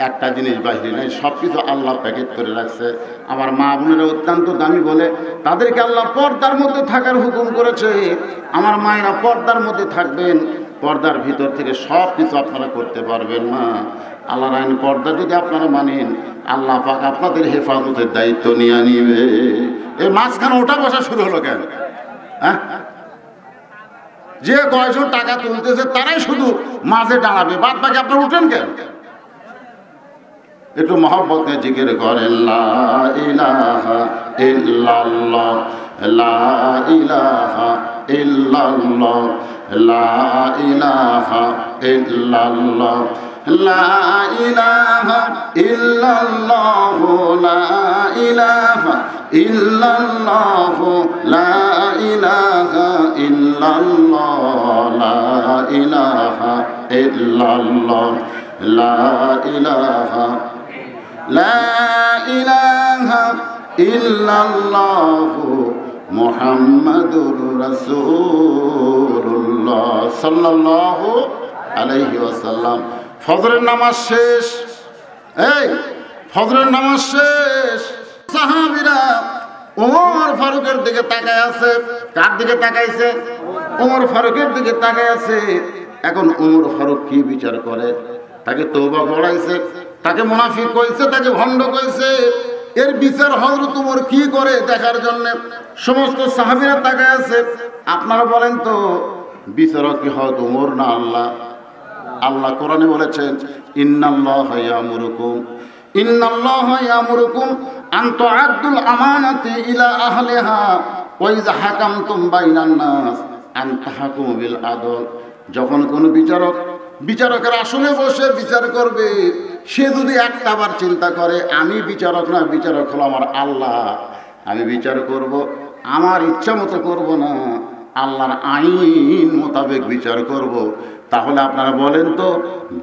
একটা জিনিস বাহিরে নাই, সব কিছু আল্লাহ প্যাকেট করে রাখছে। আমার মা বোনেরা অত্যন্ত দামি বলে তাদেরকে আল্লাহ পর্দার মধ্যে থাকার হুকুম করেছে। আমার মায়েরা পর্দার মধ্যে থাকবেন, পর্দার ভিতর থেকে সব কিছু আপনারা করতে পারবেন না। আল্লাহর আইন পর্দা যদি আপনারা মানেন, আল্লাহ পাক আপনাদের হেফাজতের দায়িত্ব নিয়ে নিবে। এই মাঝখানে ওটা বসা শুরু হলো কেন? হ্যাঁ, যে কয়জন টাকা তুলতেছে তারাই শুধু মাঝে দাঁড়াবে, বাদ বাকি আপনারা উঠেন কেন? একটু মহব্বত নিয়ে জিকির করেন, লা ইলাহা ইল্লাল্লাহ, লা ইলাহা ইল্লাল্লাহ, লা ইলাহা ইল্লাল্লাহ, লা ইলাহা ইল্লাল্লাহ, লা ইলাহা ইল্লাল্লাহ, লা ইলাহা ইল্লাল্লাহ, লা ইলাহা ইল্লাল্লাহ, লা ইলাহা লা ইলাহা ইল্লাল্লাহু মুহাম্মাদুর রাসূলুল্লাহ সাল্লাল্লাহু আলাইহি ওয়াসাল্লাম। ফজরের নামাজ শেষ, এই ফজরের নামাজ শেষ, সাহাবীরা ওমর ফারুকের দিকে তাকায় আছে। কার দিকে তাকাইছে? ওমর ফারুকের দিকে তাকায় আছে। এখন ওমর ফারুক কি বিচার করে? তাকে তওবা পড়াইছে, তাকে মুনাফিক কইছে, তাকে ভণ্ড কইছে। এর বিচার হযরত ওমর কি করে দেখার জন্য সমস্ত সাহাবীরা তাকায় আছে। আপনারা বলেন তো, বিচারক কি হযরত ওমর না আল্লাহ? আল্লাহ কোরআনে বলেছেন, ইন্নাল্লাহা ইয়ামুরুকুম আন তুআদ্দুল আমানাতি ইলা আহলিহা ওয়া ইযা হাকামতুম বাইনান নাস আন তাহকুমু বিল আদল। যখন কোন বিচারকের আসনে বসে বিচার করবে, সে যদি একটাবার চিন্তা করে আমি বিচারক না, বিচারক হলো আমার আল্লাহ, আমি বিচার করব, আমার ইচ্ছা মতো করব না, আল্লাহর আইন মোতাবেক বিচার করব, তাহলে আপনারা বলেন তো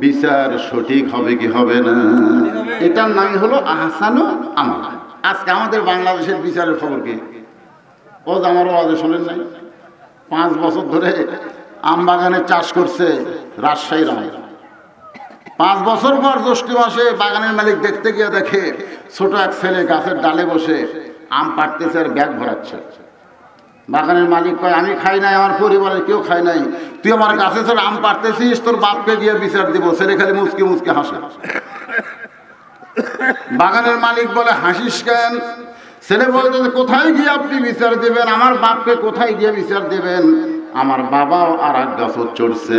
বিচার সঠিক হবে কি হবে না? এটার নামই হলো আহসানুল আমাল। আজকে আমাদের বাংলাদেশের বিচারের খবর কি? ও আমার আওয়াজ শোনেন নাই? 5 বছর ধরে আম বাগানে চাষ করছে রাজশাহীর আম। 5 বছর পর জ্যৈষ্ঠ মাসে বাগানের মালিক দেখতে গিয়ে দেখে ছোট এক ছেলে গাছের ডালে বসে আম পাড়তেছে আর ব্যাগ ভরাচ্ছে। বাগানের মালিক কয়, আমি খাই নাই, আমার পরিবারের কেউ খায় নাই, তুই আমার গাছে ছেড়ে আম পাড়তেছিস, তোর বাপকে গিয়ে বিচার দিব। ছেলে খালি মুচকি মুচকি হাসে। বাগানের মালিক বলে, হাসিস কেন? ছেলে বলতে, কোথায় গিয়ে আপনি বিচার দেবেন? আমার বাপকে কোথায় গিয়ে বিচার দেবেন? আমার বাবাও আর এক গাছ চড়ছে,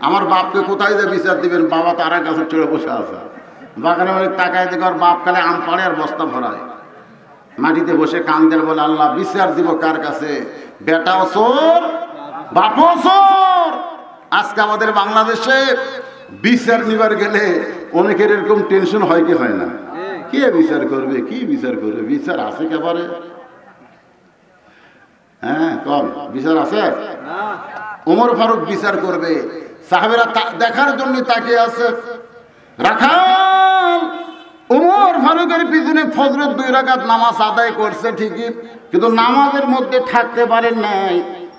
আমার বাপকে কোথায় যে বিচার দিবেন? বাবা তো আর এক গাছ চড়ে বসে আছে। বাগানের মালিক তাকায় দেখে ওর বাপ কালে আম পাড়ে আর বস্তা ভরায়, মাটিতে বসে কান্দের, বলে আল্লাহ বিচার দিব কার কাছে? বেটাও চোর, বাপও চোর। আজকে আমাদের বাংলাদেশে বিচার নিবার গেলে অনেকের এরকম টেনশন হয় কি হয় না? কে বিচার করবে, কি বিচার করবে? বিচার আছে কেবারে? হ্যাঁ, কম বিচার আছে। ওমর ফারুক বিচার করবে, সাহাবেরা দেখার জন্য তাকিয়ে আছে। রাখাল ওমর ফারুকের পিছনে ফজরের 2 রাকাত নামাজ আদায় করছে ঠিকই, কিন্তু নামাজের মধ্যে থাকতে পারেন নাই।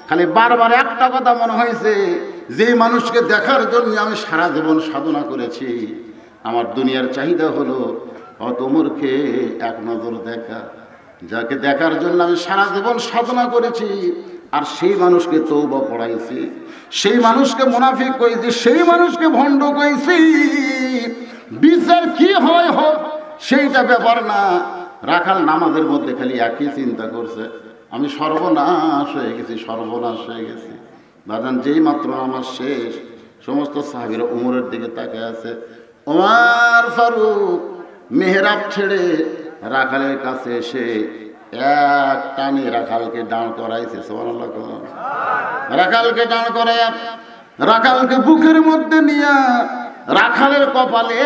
খালি বারবার একটা কথা মনে হয়েছে, যে মানুষকে দেখার জন্য আমি সারা জীবন সাধনা করেছি, আমার দুনিয়ার চাহিদা হলো ওমরকে এক নজর দেখা, যাকে দেখার জন্য আমি সারা জীবন সাধনা করেছি, আর সেই মানুষকে তওবা পড়াইছি, সেই মানুষকে মুনাফিক কইছি, সেই মানুষকে ভণ্ড কইছি। বিচার কি হয় হোক, সেইটা ব্যাপার না। রাখাল নামাজের মধ্যে খালি একই চিন্তা করছে, আমি সর্বনাশ হয়ে গেছি, সর্বনাশ হয়ে গেছি। বাজান যেই মাত্র নামাজ শেষ, সমস্ত সাহাবীরা ওমরের দিকে তাকিয়ে আছে। ওমর ফারুক মেহরাব ছেড়ে রাখালের কাছে এসে এক টানে রাখালকে দাঁড় করাইছে। সুবহানাল্লাহ। রাখালকে দাঁড় করাইয়া রাখালকে বুকের মধ্যে নিয়ে রাখালের কপালে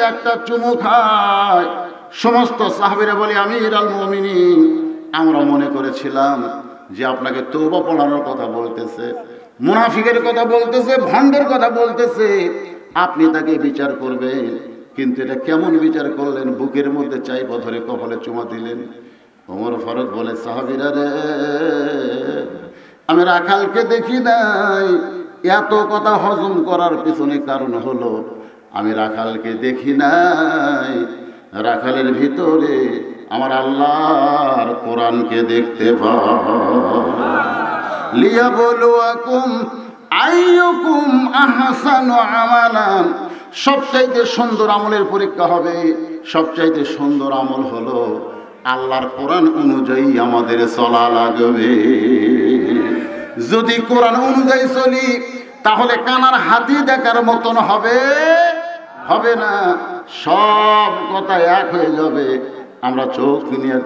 একটা চুমু খায়। সমস্ত সাহাবীরা বলে আমিরুল মুমিনিন, আমরা মনে করেছিলাম যে আপনাকে তওবা পড়ানোর কথা বলতেছে, মুনাফিকের কথা বলতেছে, ভণ্ডের কথা বলতেছে, আপনি তাকে বিচার করবেন। কিন্তু এটা কেমন বিচার করলেন? বুকের মধ্যে চাইপা ধরে কপালে চুমা দিলেন। ওমর ফারুক বলে, সাহাবীরা রে, আমি রাখালকে দেখি নাই। এত কথা হজম করার পিছনে কারণ হলো আমি রাখালকে দেখি নাই, রাখালের ভিতরে আমার আল্লাহর কোরআনকে দেখতে পাই। লিয়াবলুয়াকুম আইয়ুকুম আহসানু আমালান, সবচাইতে সুন্দর আমলের পরীক্ষা হবে। সবচাইতে সুন্দর আমল হলো আল্লাহর কোরআন অনুযায়ী আমাদের চলা লাগবে। যদি কোরআন অনুযায়ী চলি তাহলে কানার হাতি দেখার মতন হবে হবে না, সব কথা এক হয়ে যাবে। আমরা চোখ নিয়ে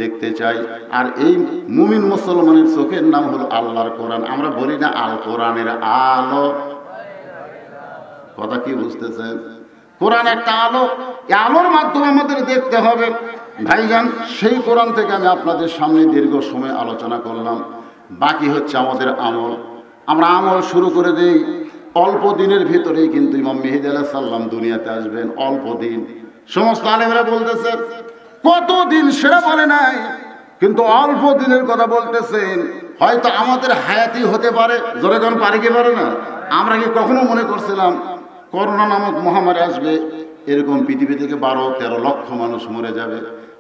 দেখতে চাই, আর এই মুমিন মুসলমানের চোখের নাম হলো আল্লাহর কোরআন। আমরা বলি না আল কোরআনের আলো, কথা কি বুঝতেছেন? কোরআন একটা আলো, এই আলোর মাধ্যমে আমাদের দেখতে হবে। ভাইজান, সেই কোরআন থেকে আমি আপনাদের সামনে দীর্ঘ সময় আলোচনা করলাম। বাকি হচ্ছে আমাদের আমল। আমরা আমল শুরু করে দিই। অল্প দিনের ভিতরেই কিন্তু ইমাম মেহেদী আলাইহিস সালাম দুনিয়াতে আসবেন। অল্প দিন। সমস্ত আলেমরা বলতেছে কতদিন সেটা বলে নাই, কিন্তু অল্প দিনের কথা বলতেছেন। হয়তো আমাদের হায়াতি হতে পারে, জোরে কোন পারে কি পারে না? আমরা কি কখনো মনে করছিলাম করোনা নামক মহামারী আসবে? এরকম পৃথিবী থেকে 12-13 লক্ষ মানুষ মরে যাবে।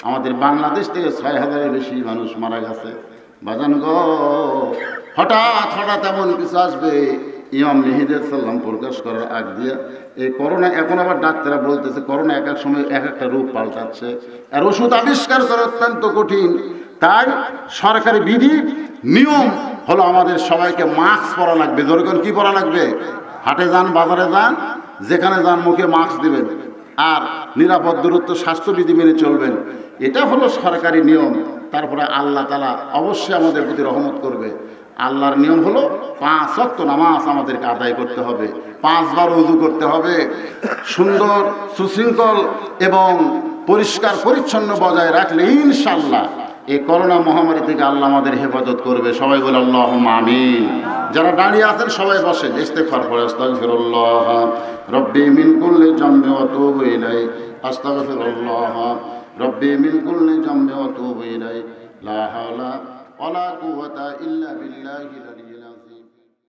আমাদের বাংলাদেশ থেকে 6,000-এর বেশি মানুষ মারা গেছে। বাজান গো, হঠাৎ হঠাৎ এমন কিছু আসবে ইমাম মেহেদী আলাইহিস সালাম প্রকাশ করার আগ দিয়ে। এই করোনা, এখন আবার ডাক্তাররা বলতেছে করোনা এক এক সময় এক একটা রূপ পাল্টাচ্ছে, আর ওষুধ আবিষ্কার করা অত্যন্ত কঠিন। তাই সরকারি বিধি নিয়ম হলো আমাদের সবাইকে মাস্ক পরা লাগবে। যেরকম কি পরা লাগবে? হাটে যান, বাজারে যান, যেখানে যান মুখে মাস্ক দিবেন, আর নিরাপদ দূরত্ব স্বাস্থ্যবিধি মেনে চলবেন। এটা হলো সরকারি নিয়ম। তারপরে আল্লাহ তাআলা অবশ্যই আমাদের প্রতি রহমত করবে। আল্লাহর নিয়ম হলো 5 ওয়াক্ত নামাজ আমাদেরকে আদায় করতে হবে, 5 বার ওযু করতে হবে, সুন্দর সুশৃঙ্খল এবং পরিষ্কার পরিচ্ছন্ন বজায় রাখলে ইনশাআল্লাহ এই করোনা মহামারী থেকে আল্লাহ আমাদের হেফাজত করবে। সবাই বলে আল্লাহুম্মা আমিন। যারা দাঁড়িয়ে আছেন সবাই বসেন, ইস্তেগফার পড়ে আস্তাগফিরুল্লাহ রব্বি মিন কুল্লি জামবি ওয়া তুবু ইলাইহি, আস্তাগফিরুল্লাহ রব্বি মিন কুল্লি জামবি ওয়া তুবু ইলাইহি, লা হাওলা ওয়ালা কুওয়াতা ইল্লা বিল্লাহি।